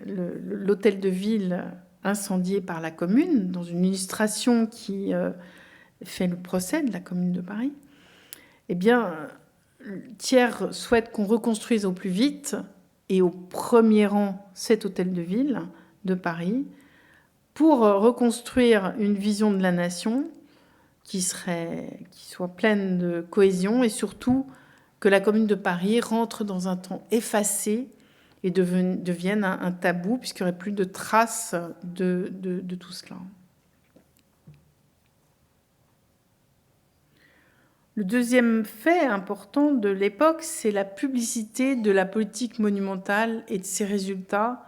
l'hôtel de ville incendié par la Commune, dans une illustration qui fait le procès de la Commune de Paris, eh bien, Thiers souhaite qu'on reconstruise au plus vite, et au premier rang cet hôtel de ville de Paris, pour reconstruire une vision de la nation qui soit pleine de cohésion, et surtout que la Commune de Paris rentre dans un temps effacé et devienne un tabou, puisqu'il n'y aurait plus de traces de tout cela. Le deuxième fait important de l'époque, c'est la publicité de la politique monumentale et de ses résultats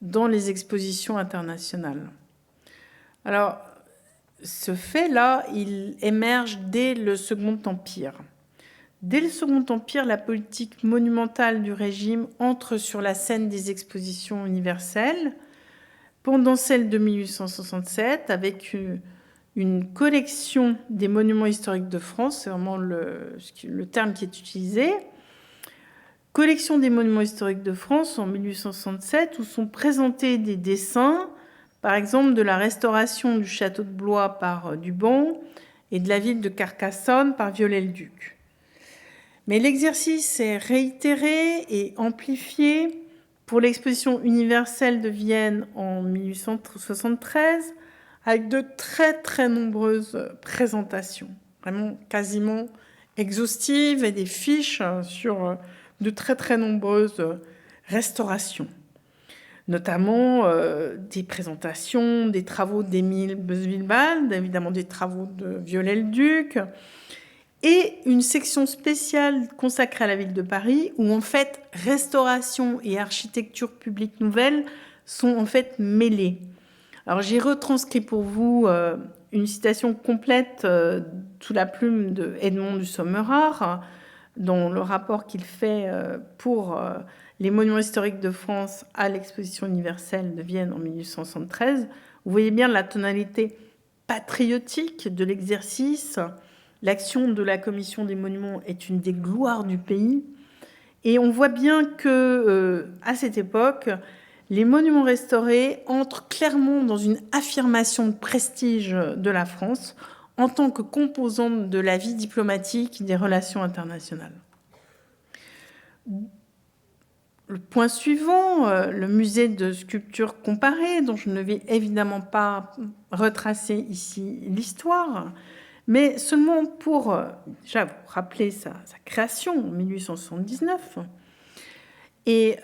dans les expositions internationales. Alors, ce fait-là, il émerge dès le Second Empire. Dès le Second Empire, la politique monumentale du régime entre sur la scène des expositions universelles, pendant celle de 1867, avec une collection des monuments historiques de France, c'est vraiment le terme qui est utilisé, collection des monuments historiques de France en 1867, où sont présentés des dessins, par exemple de la restauration du château de Blois par Duban et de la ville de Carcassonne par Viollet-le-Duc. Mais l'exercice est réitéré et amplifié pour l'exposition universelle de Vienne en 1873, avec de très très nombreuses présentations, vraiment quasiment exhaustives, et des fiches sur de très très nombreuses restaurations, notamment des présentations, des travaux d'Émile Buswilbald, évidemment des travaux de Viollet-le-Duc, et une section spéciale consacrée à la ville de Paris, où en fait restauration et architecture publique nouvelle sont en fait mêlées. Alors j'ai retranscrit pour vous une citation complète sous la plume de Edmond du Sommerard, dans le rapport qu'il fait pour les monuments historiques de France à l'exposition universelle de Vienne en 1873. Vous voyez bien la tonalité patriotique de l'exercice. L'action de la Commission des monuments est une des gloires du pays. Et on voit bien que, à cette époque, les monuments restaurés entrent clairement dans une affirmation de prestige de la France en tant que composante de la vie diplomatique des relations internationales. Le point suivant, le musée de sculpture comparée, dont je ne vais évidemment pas retracer ici l'histoire, mais seulement pour déjà vous rappeler sa création en 1879, et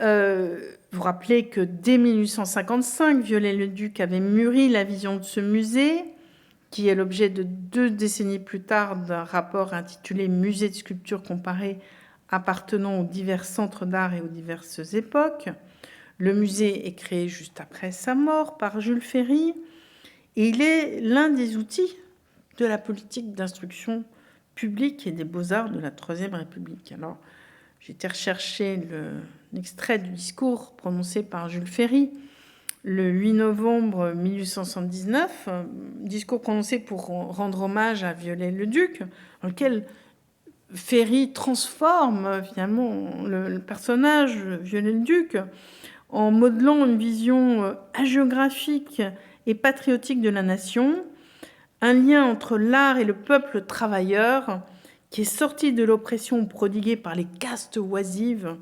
vous rappelez que dès 1855, Viollet-le-Duc avait mûri la vision de ce musée, qui est l'objet de 2 décennies plus tard d'un rapport intitulé « Musée de sculpture comparée » appartenant aux divers centres d'art et aux diverses époques. Le musée est créé juste après sa mort par Jules Ferry et il est l'un des outils de la politique d'instruction publique et des beaux-arts de la Troisième République. Alors, j'ai été rechercher l'extrait du discours prononcé par Jules Ferry le 8 novembre 1879, discours prononcé pour rendre hommage à Viollet-le-Duc, dans lequel Ferry transforme finalement le personnage Viollet-le-Duc en modelant une vision hagiographique et patriotique de la nation, un lien entre l'art et le peuple travailleur qui est sorti de l'oppression prodiguée par les castes oisives.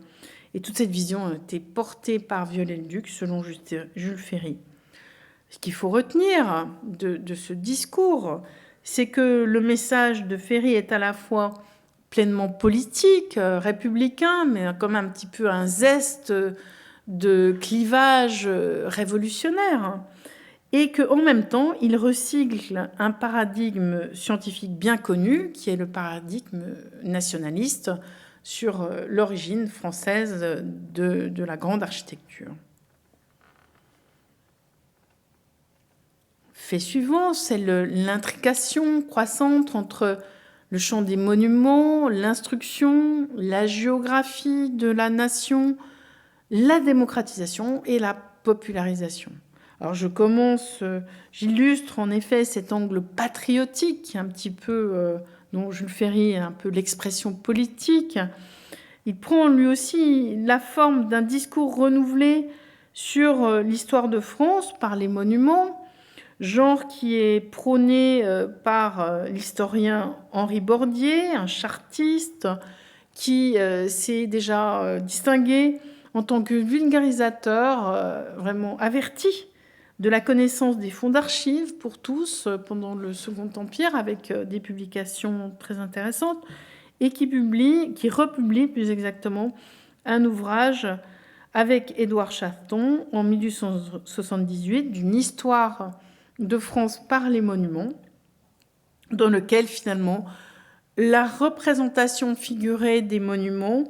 Et toute cette vision a été portée par Viollet-le-Duc, selon Jules Ferry. Ce qu'il faut retenir de ce discours, c'est que le message de Ferry est à la fois pleinement politique, républicain, mais comme un petit peu un zeste de clivage révolutionnaire, et qu'en même temps, il recycle un paradigme scientifique bien connu, qui est le paradigme nationaliste, sur l'origine française de la grande architecture. Fait suivant, c'est l'intrication croissante entre le champ des monuments, l'instruction, la géographie de la nation, la démocratisation et la popularisation. Alors j'illustre en effet cet angle patriotique, un petit peu, dont Jules Ferry est un peu l'expression politique. Il prend lui aussi la forme d'un discours renouvelé sur l'histoire de France par les monuments, genre qui est prôné par l'historien Henri Bordier, un chartiste qui s'est déjà distingué en tant que vulgarisateur vraiment averti de la connaissance des fonds d'archives pour tous pendant le Second Empire, avec des publications très intéressantes, et qui republie plus exactement un ouvrage avec Édouard Chaton en 1878 d'une histoire de France par les monuments, dans lequel finalement la représentation figurée des monuments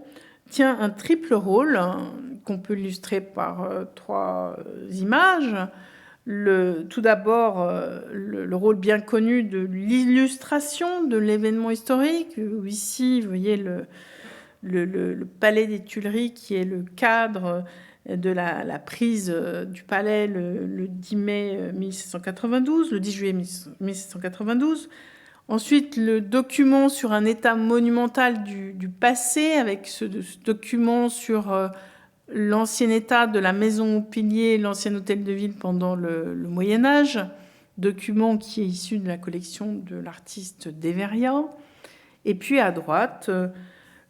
tient un triple rôle qu'on peut illustrer par trois images. Tout d'abord, le rôle bien connu de l'illustration de l'événement historique. Ici, vous voyez le palais des Tuileries qui est le cadre de la prise du palais le 10 mai 1792, le 10 juillet 1792. Ensuite, le document sur un état monumental du passé, avec ce document sur l'ancien état de la maison aux piliers, l'ancien hôtel de ville pendant le Moyen-Âge, document qui est issu de la collection de l'artiste Deveria. Et puis à droite,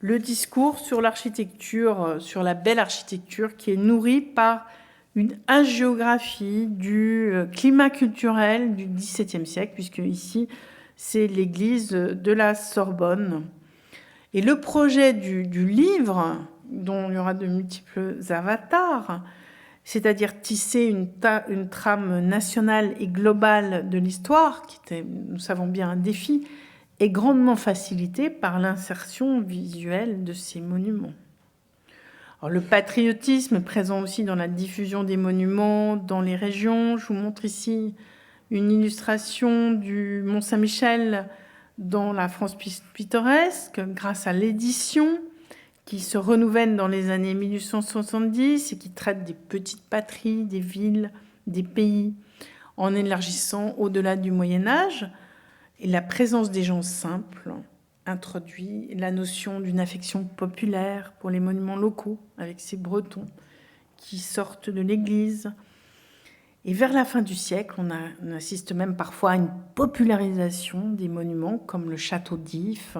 le discours sur l'architecture, sur la belle architecture qui est nourrie par une hagiographie du climat culturel du XVIIe siècle, puisque ici, c'est l'église de la Sorbonne. Et le projet du livre, dont il y aura de multiples avatars, c'est-à-dire tisser une trame nationale et globale de l'histoire, qui était, nous savons bien, un défi, est grandement facilité par l'insertion visuelle de ces monuments. Alors, le patriotisme est présent aussi dans la diffusion des monuments dans les régions. Je vous montre ici une illustration du Mont-Saint-Michel dans la France pittoresque, grâce à l'édition qui se renouvelle dans les années 1870 et qui traite des petites patries, des villes, des pays, en élargissant au-delà du Moyen-Âge. Et la présence des gens simples introduit la notion d'une affection populaire pour les monuments locaux, avec ces Bretons qui sortent de l'église. Et vers la fin du siècle, on assiste même parfois à une popularisation des monuments, comme le château d'If,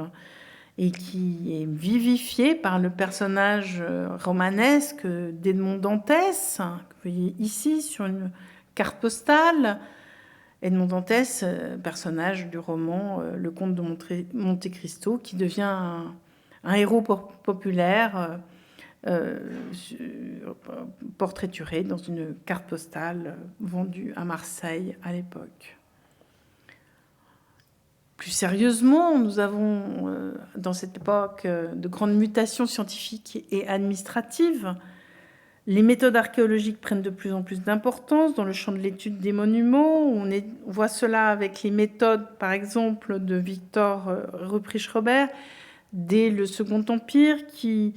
et qui est vivifié par le personnage romanesque d'Edmond Dantès, que vous voyez ici sur une carte postale. Edmond Dantès, personnage du roman Le Comte de Monte Cristo, qui devient un héros populaire portraituré dans une carte postale vendue à Marseille à l'époque. Plus sérieusement, nous avons dans cette époque de grandes mutations scientifiques et administratives. Les méthodes archéologiques prennent de plus en plus d'importance dans le champ de l'étude des monuments. On voit cela avec les méthodes, par exemple, de Victor Ruprecht-Robert dès le Second Empire, qui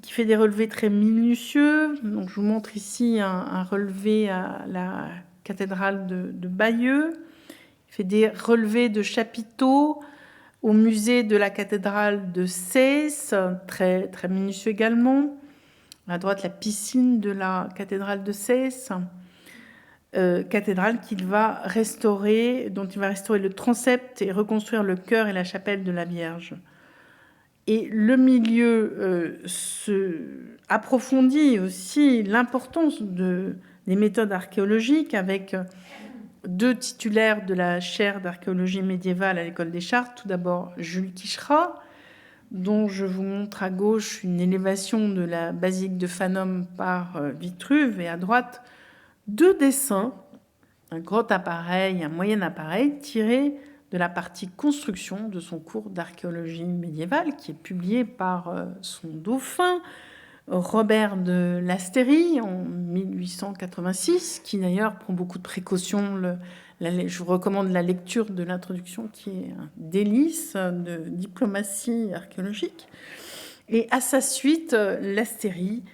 fait des relevés très minutieux. Donc, je vous montre ici un relevé à la cathédrale de Bayeux. Il fait des relevés de chapiteaux au musée de la cathédrale de Sées, très, très minutieux également. À droite, la piscine de la cathédrale de Sées, cathédrale dont il va restaurer le transept et reconstruire le chœur et la chapelle de la Vierge. Et le milieu approfondit aussi l'importance des méthodes archéologiques avec 2 titulaires de la chaire d'archéologie médiévale à l'École des Chartes. Tout d'abord, Jules Quicherat, dont je vous montre à gauche une élévation de la basilique de Fanum par Vitruve, et à droite 2 dessins, un gros appareil, un moyen appareil, tirés de la partie construction de son cours d'archéologie médiévale, qui est publié par son dauphin, Robert de Lasteyrie, en 1886, qui d'ailleurs prend beaucoup de précautions. Je vous recommande la lecture de l'introduction, qui est un délice de diplomatie archéologique. Et à sa suite, Lasteyrie,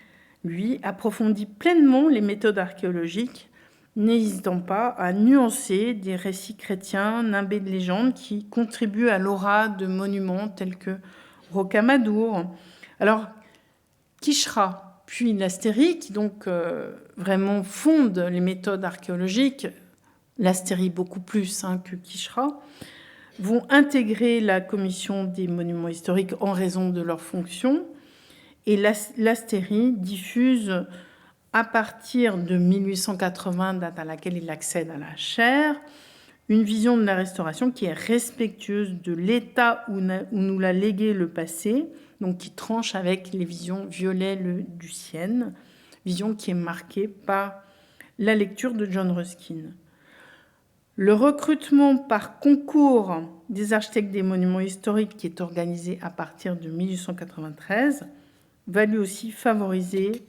lui, approfondit pleinement les méthodes archéologiques, n'hésitant pas à nuancer des récits chrétiens nimbés de légendes qui contribuent à l'aura de monuments tels que Rocamadour. Alors, Quicherat, puis Lasteyrie, qui donc vraiment fonde les méthodes archéologiques, Lasteyrie beaucoup plus que Quicherat, vont intégrer la commission des monuments historiques en raison de leur fonction. Et Lasteyrie diffuse à partir de 1880, date à laquelle il accède à la chaire, une vision de la restauration qui est respectueuse de l'état où nous l'a légué le passé, donc qui tranche avec les visions Viollet-le-Ducienne, vision qui est marquée par la lecture de John Ruskin. Le recrutement par concours des architectes des monuments historiques, qui est organisé à partir de 1893, va lui aussi favoriser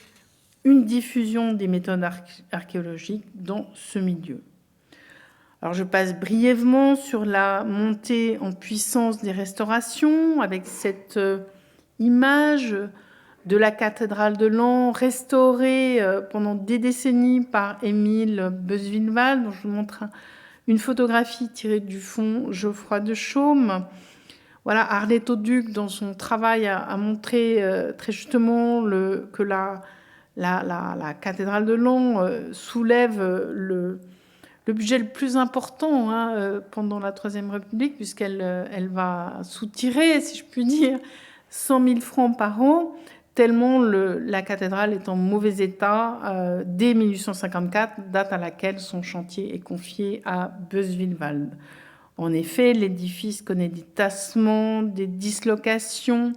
une diffusion des méthodes archéologiques dans ce milieu. Alors je passe brièvement sur la montée en puissance des restaurations, avec cette image de la cathédrale de Laon, restaurée pendant des décennies par Émile Beuzevillval, dont je vous montre une photographie tirée du fonds Geoffroy de Chaume. Voilà, Arlette Auduc, dans son travail, a montré très justement que la cathédrale de Laon soulève le budget le plus important pendant la Troisième République, puisqu'elle va soutirer, si je puis dire, 100 000 francs par an, tellement la cathédrale est en mauvais état dès 1854, date à laquelle son chantier est confié à Beuzevillval. En effet, l'édifice connaît des tassements, des dislocations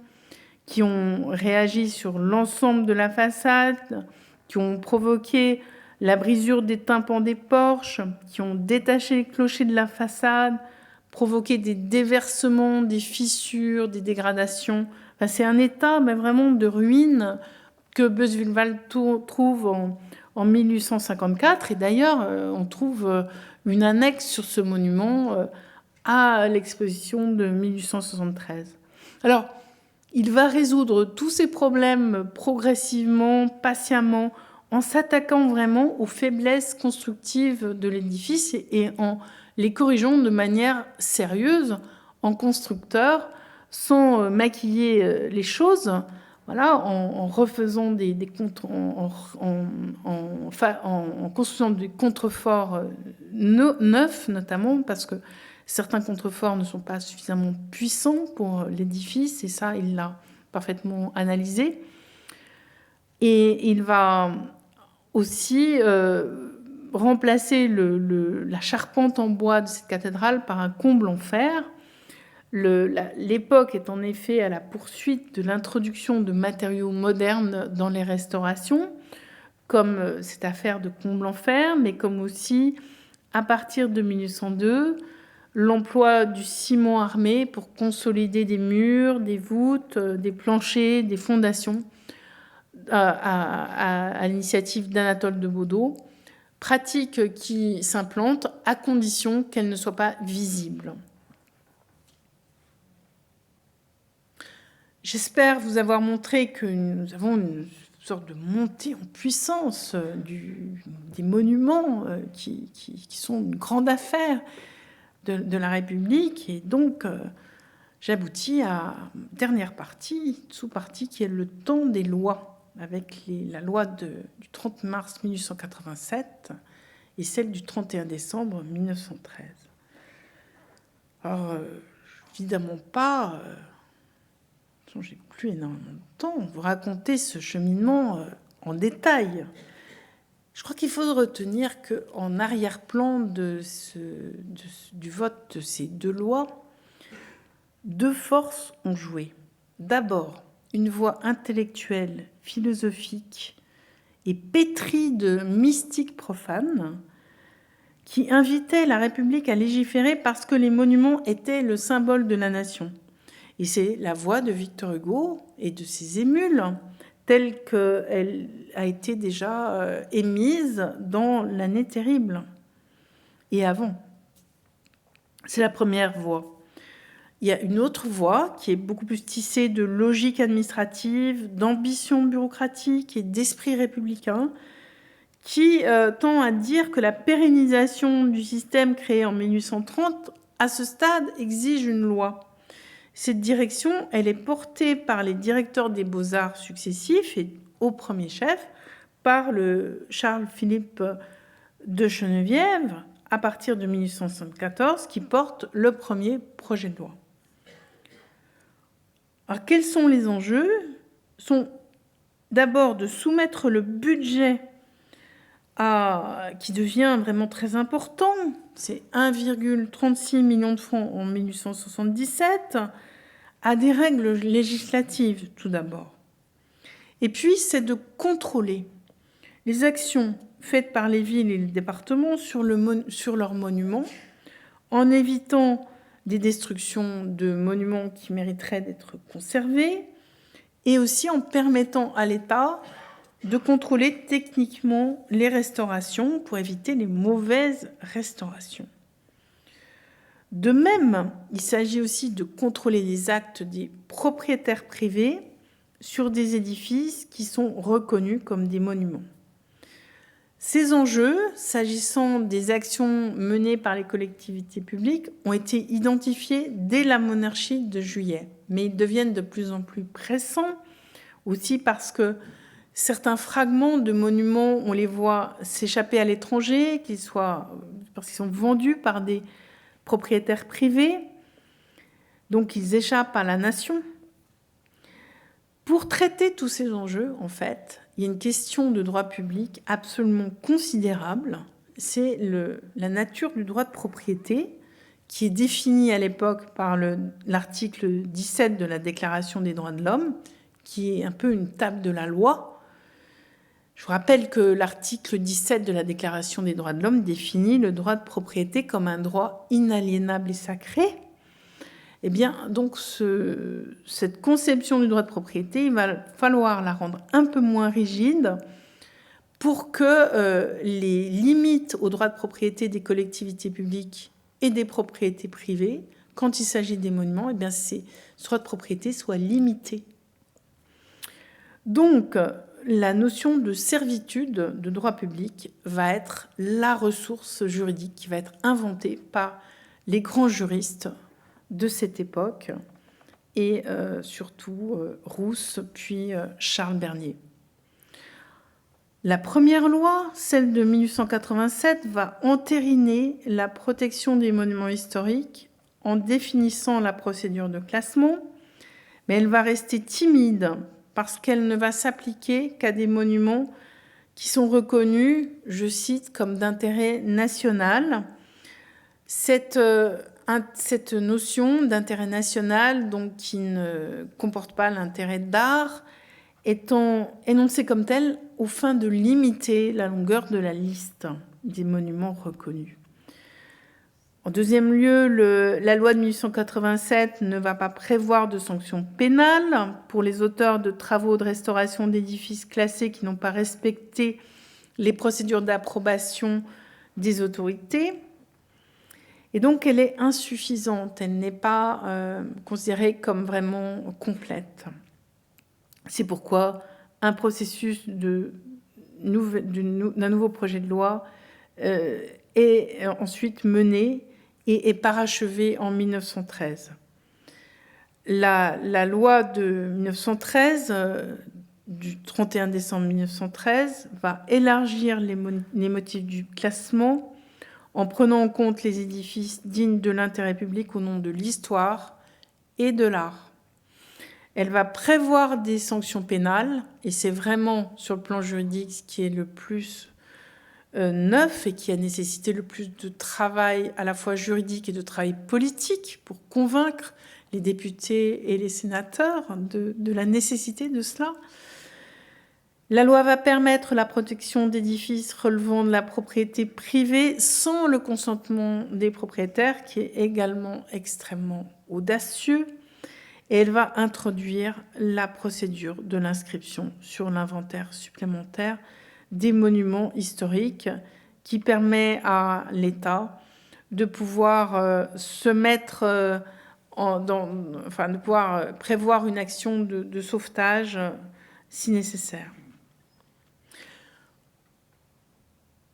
qui ont réagi sur l'ensemble de la façade, qui ont provoqué la brisure des tympans des porches, qui ont détaché les clochers de la façade, provoqué des déversements, des fissures, des dégradations. Enfin, c'est un état vraiment de ruine que Beuzevillval trouve en 1854. Et d'ailleurs, on trouve une annexe sur ce monument à l'exposition de 1873. Alors, il va résoudre tous ces problèmes progressivement, patiemment, en s'attaquant vraiment aux faiblesses constructives de l'édifice et en les corrigeant de manière sérieuse, en constructeur, sans maquiller les choses, voilà, en refaisant en construisant des contreforts neufs, notamment parce que certains contreforts ne sont pas suffisamment puissants pour l'édifice, et ça, il l'a parfaitement analysé. Et il va aussi remplacer la charpente en bois de cette cathédrale par un comble en fer. L'époque est en effet à la poursuite de l'introduction de matériaux modernes dans les restaurations, comme cette affaire de comble en fer, mais comme aussi, à partir de 1902, l'emploi du ciment armé pour consolider des murs, des voûtes, des planchers, des fondations. à l'initiative d'Anatole de Baudot, pratique qui s'implante à condition qu'elle ne soit pas visible. J'espère vous avoir montré que nous avons une sorte de montée en puissance des monuments qui sont une grande affaire de la République. Et donc, j'aboutis à une dernière partie, sous-partie, qui est le temps des lois, avec la loi du 30 mars 1887 et celle du 31 décembre 1913. Alors, évidemment pas... j'ai plus énormément de temps, vous raconter ce cheminement en détail. Je crois qu'il faut retenir qu'en arrière-plan du vote de ces deux lois, deux forces ont joué. D'abord, une voie intellectuelle, philosophique et pétrie de mystique profane qui invitait la République à légiférer parce que les monuments étaient le symbole de la nation. Et c'est la voix de Victor Hugo et de ses émules, telle qu'elle a été déjà émise dans l'année terrible et avant. C'est la première voie. Il y a une autre voie qui est beaucoup plus tissée de logique administrative, d'ambition bureaucratique et d'esprit républicain, qui tend à dire que la pérennisation du système créé en 1830, à ce stade, exige une loi. Cette direction, elle est portée par les directeurs des beaux-arts successifs et au premier chef par le Charles-Philippe de Cheneviève à partir de 1874 qui porte le premier projet de loi. Alors, quels sont les enjeux ? Sont d'abord de soumettre le budget qui devient vraiment très important, c'est 1,36 million de francs en 1877, à des règles législatives tout d'abord. Et puis, c'est de contrôler les actions faites par les villes et les départements sur leurs monuments, en évitant des destructions de monuments qui mériteraient d'être conservés, et aussi en permettant à l'État de contrôler techniquement les restaurations pour éviter les mauvaises restaurations. De même, il s'agit aussi de contrôler les actes des propriétaires privés sur des édifices qui sont reconnus comme des monuments. Ces enjeux, s'agissant des actions menées par les collectivités publiques, ont été identifiés dès la monarchie de Juillet, mais ils deviennent de plus en plus pressants aussi parce que certains fragments de monuments, on les voit s'échapper à l'étranger, parce qu'ils sont vendus par des propriétaires privés, donc ils échappent à la nation. Pour traiter tous ces enjeux, en fait, il y a une question de droit public absolument considérable, c'est la nature du droit de propriété, qui est définie à l'époque par l'article 17 de la Déclaration des droits de l'homme, qui est un peu une table de la loi. Je vous rappelle que l'article 17 de la Déclaration des droits de l'homme définit le droit de propriété comme un droit inaliénable et sacré. Eh bien, donc, cette conception du droit de propriété, il va falloir la rendre un peu moins rigide pour que les limites au droit de propriété des collectivités publiques et des propriétés privées, quand il s'agit des monuments, eh bien, ce droit de propriété soit limité. Donc, la notion de servitude de droit public va être la ressource juridique qui va être inventée par les grands juristes de cette époque et surtout Rousse puis Charles Bernier. La première loi, celle de 1887, va entériner la protection des monuments historiques en définissant la procédure de classement, mais elle va rester timide parce qu'elle ne va s'appliquer qu'à des monuments qui sont reconnus, je cite, comme d'intérêt national. Cette notion d'intérêt national, donc qui ne comporte pas l'intérêt d'art, étant énoncée comme telle aux fins de limiter la longueur de la liste des monuments reconnus. En deuxième lieu, la loi de 1887 ne va pas prévoir de sanctions pénales pour les auteurs de travaux de restauration d'édifices classés qui n'ont pas respecté les procédures d'approbation des autorités. Et donc, elle est insuffisante, elle n'est pas considérée comme vraiment complète. C'est pourquoi un processus d'un nouveau projet de loi est ensuite mené et est parachevé en 1913. La loi de 1913, du 31 décembre 1913, va élargir les motifs du classement en prenant en compte les édifices dignes de l'intérêt public au nom de l'histoire et de l'art. Elle va prévoir des sanctions pénales, et c'est vraiment sur le plan juridique ce qui est le plus neuf et qui a nécessité le plus de travail à la fois juridique et de travail politique pour convaincre les députés et les sénateurs de la nécessité de cela. La loi va permettre la protection d'édifices relevant de la propriété privée sans le consentement des propriétaires, qui est également extrêmement audacieux. Et elle va introduire la procédure de l'inscription sur l'inventaire supplémentaire des monuments historiques qui permet à l'État de pouvoir se mettre de pouvoir prévoir une action de sauvetage si nécessaire.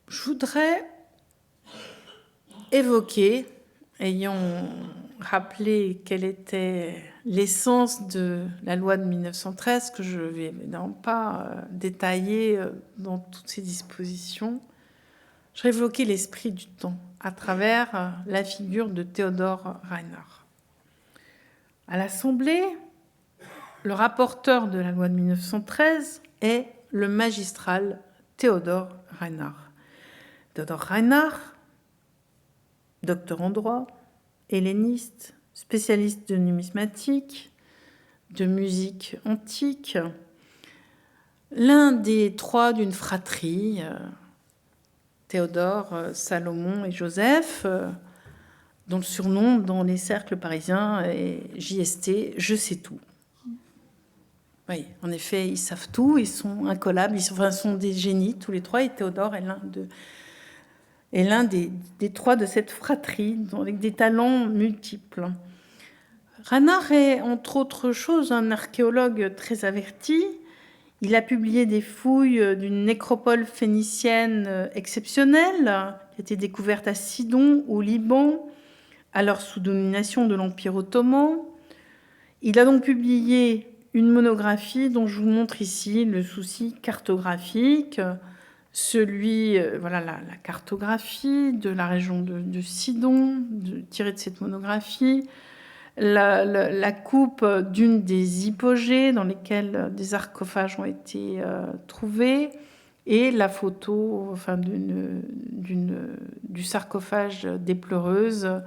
Je voudrais évoquer, ayant rappelé quelle était l'essence de la loi de 1913, que je ne vais évidemment pas détailler dans toutes ces dispositions, je vais évoquer l'esprit du temps à travers la figure de Theodor Reinhardt. À l'Assemblée, le rapporteur de la loi de 1913 est le magistral Theodor Reinhardt. Theodor Reinhardt, docteur en droit, helléniste, spécialiste de numismatique, de musique antique, l'un des trois d'une fratrie, Théodore, Salomon et Joseph, dont le surnom dans les cercles parisiens est JST, je sais tout. Oui, en effet, ils savent tout, ils sont incollables, ils sont des génies tous les trois, et Théodore est l'un des trois de cette fratrie, avec des talents multiples. Reinhardt est, entre autres choses, un archéologue très averti. Il a publié des fouilles d'une nécropole phénicienne exceptionnelle, qui a été découverte à Sidon, au Liban, alors sous domination de l'Empire ottoman. Il a donc publié une monographie dont je vous montre ici le souci cartographique, la cartographie de la région de Sidon, tirée de cette monographie, la coupe d'une des hypogées dans lesquelles des sarcophages ont été trouvés, et la photo du sarcophage des pleureuses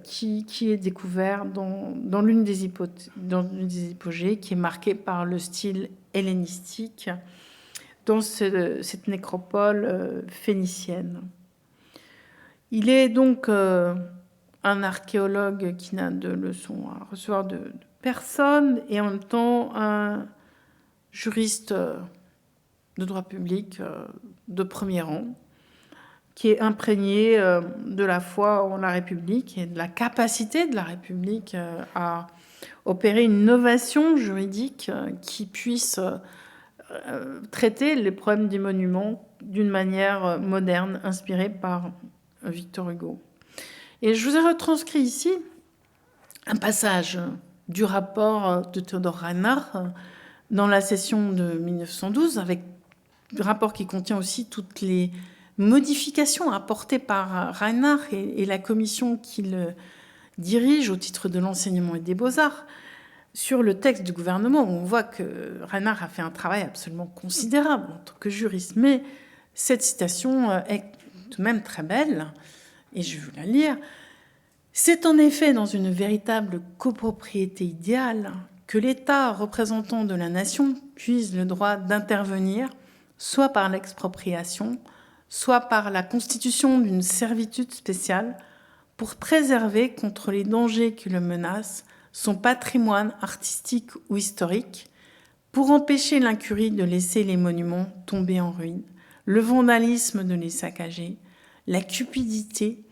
qui est découvert dans l'une des hypogées, qui est marquée par le style hellénistique dans cette nécropole phénicienne. Il est donc un archéologue qui n'a de leçons à recevoir de personne, et en même temps un juriste de droit public de premier rang, qui est imprégné de la foi en la République et de la capacité de la République à opérer une innovation juridique qui puisse traiter les problèmes des monuments d'une manière moderne, inspirée par Victor Hugo. Et je vous ai retranscrit ici un passage du rapport de Theodor Reinhardt dans la session de 1912, avec le rapport qui contient aussi toutes les modifications apportées par Reinhardt et la commission qu'il dirige au titre de l'enseignement et des beaux-arts sur le texte du gouvernement. On voit que Reinhardt a fait un travail absolument considérable en tant que juriste. Mais cette citation est tout de même très belle, et je vais vous la lire. « C'est en effet dans une véritable copropriété idéale que l'État représentant de la nation puise le droit d'intervenir, soit par l'expropriation, soit par la constitution d'une servitude spéciale, pour préserver contre les dangers qui le menacent son patrimoine artistique ou historique, pour empêcher l'incurie de laisser les monuments tomber en ruine, le vandalisme de les saccager, la cupidité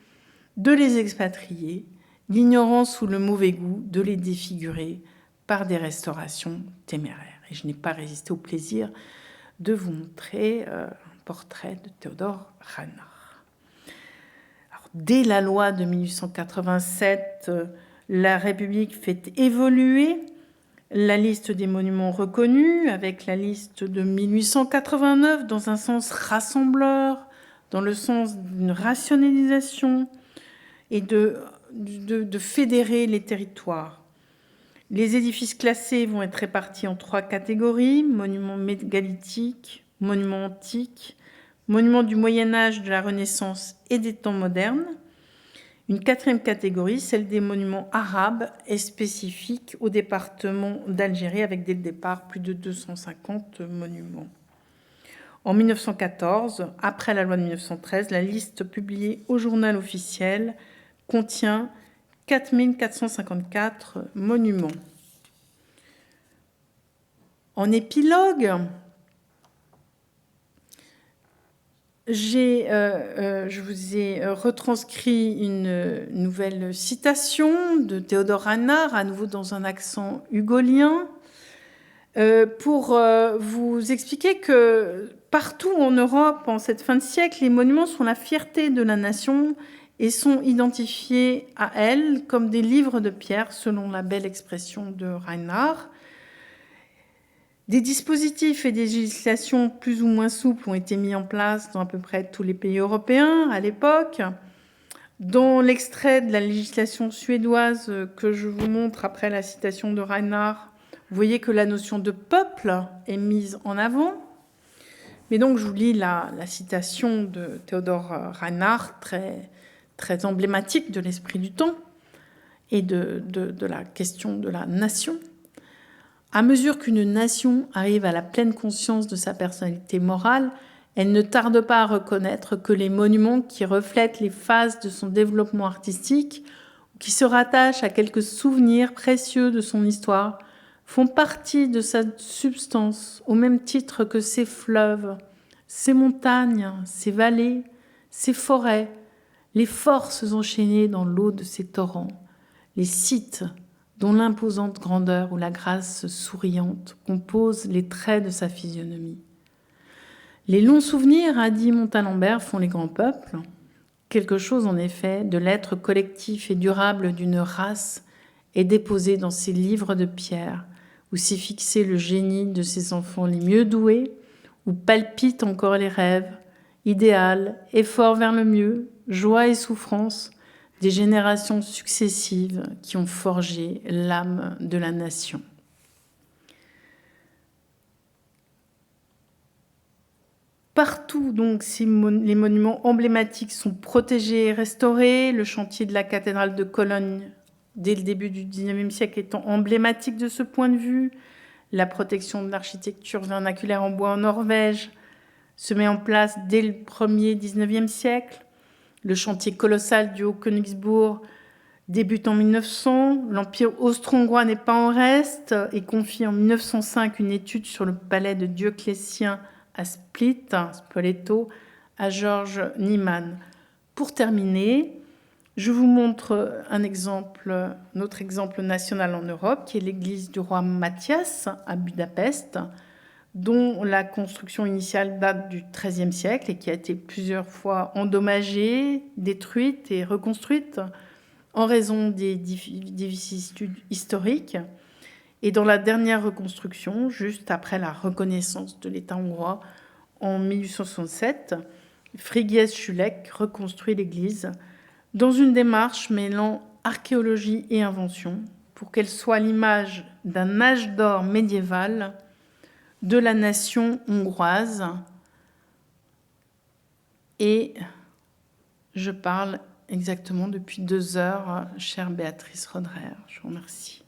de les expatrier, l'ignorance ou le mauvais goût de les défigurer par des restaurations téméraires. Et je n'ai pas résisté au plaisir de vous montrer un portrait de Théodore Reinhardt. Alors, dès la loi de 1887, la République fait évoluer la liste des monuments reconnus avec la liste de 1889 dans un sens rassembleur, dans le sens d'une rationalisation et de fédérer les territoires. Les édifices classés vont être répartis en 3 catégories: monuments mégalithiques, monuments antiques, monuments du Moyen-Âge, de la Renaissance et des temps modernes. Une 4e catégorie, celle des monuments arabes, est spécifique au département d'Algérie, avec dès le départ plus de 250 monuments. En 1914, après la loi de 1913, la liste publiée au journal officiel contient 4454 monuments. En épilogue, je vous ai retranscrit une nouvelle citation de Théodore Reinhardt, à nouveau dans un accent hugolien, pour vous expliquer que partout en Europe, en cette fin de siècle, les monuments sont la fierté de la nation et sont identifiés à elle comme des livres de pierre, selon la belle expression de Reinhardt. Des dispositifs et des législations plus ou moins souples ont été mis en place dans à peu près tous les pays européens à l'époque. Dans l'extrait de la législation suédoise que je vous montre après la citation de Reinhardt, vous voyez que la notion de peuple est mise en avant. Mais donc, je vous lis la citation de Théodore Reinhardt, très emblématique de l'esprit du temps et de la question de la nation. À mesure qu'une nation arrive à la pleine conscience de sa personnalité morale, elle ne tarde pas à reconnaître que les monuments qui reflètent les phases de son développement artistique, ou qui se rattachent à quelques souvenirs précieux de son histoire, font partie de sa substance, au même titre que ses fleuves, ses montagnes, ses vallées, ses forêts, les forces enchaînées dans l'eau de ses torrents, les sites dont l'imposante grandeur ou la grâce souriante composent les traits de sa physionomie. Les longs souvenirs, a dit Montalembert, font les grands peuples. Quelque chose, en effet, de l'être collectif et durable d'une race est déposé dans ces livres de pierre, où s'est fixé le génie de ses enfants les mieux doués, où palpitent encore les rêves, idéal, effort vers le mieux, joie et souffrance, des générations successives qui ont forgé l'âme de la nation. Partout, donc, les monuments emblématiques sont protégés et restaurés. Le chantier de la cathédrale de Cologne, dès le début du XIXe siècle, étant emblématique de ce point de vue. La protection de l'architecture vernaculaire en bois en Norvège se met en place dès le premier XIXe siècle. Le chantier colossal du Haut-Königsbourg débute en 1900. L'Empire austro-hongrois n'est pas en reste et confie en 1905 une étude sur le palais de Dioclétien à Spoleto, à Georges Niemann. Pour terminer, je vous montre un autre exemple national en Europe, qui est l'église du roi Mathias à Budapest, dont la construction initiale date du XIIIe siècle et qui a été plusieurs fois endommagée, détruite et reconstruite en raison des vicissitudes historiques. Et dans la dernière reconstruction, juste après la reconnaissance de l'État hongrois en 1867, Frigyes Schulek reconstruit l'église dans une démarche mêlant archéologie et invention pour qu'elle soit l'image d'un âge d'or médiéval de la nation hongroise. Et je parle exactement depuis 2 heures, chère Béatrice Roderer. Je vous remercie.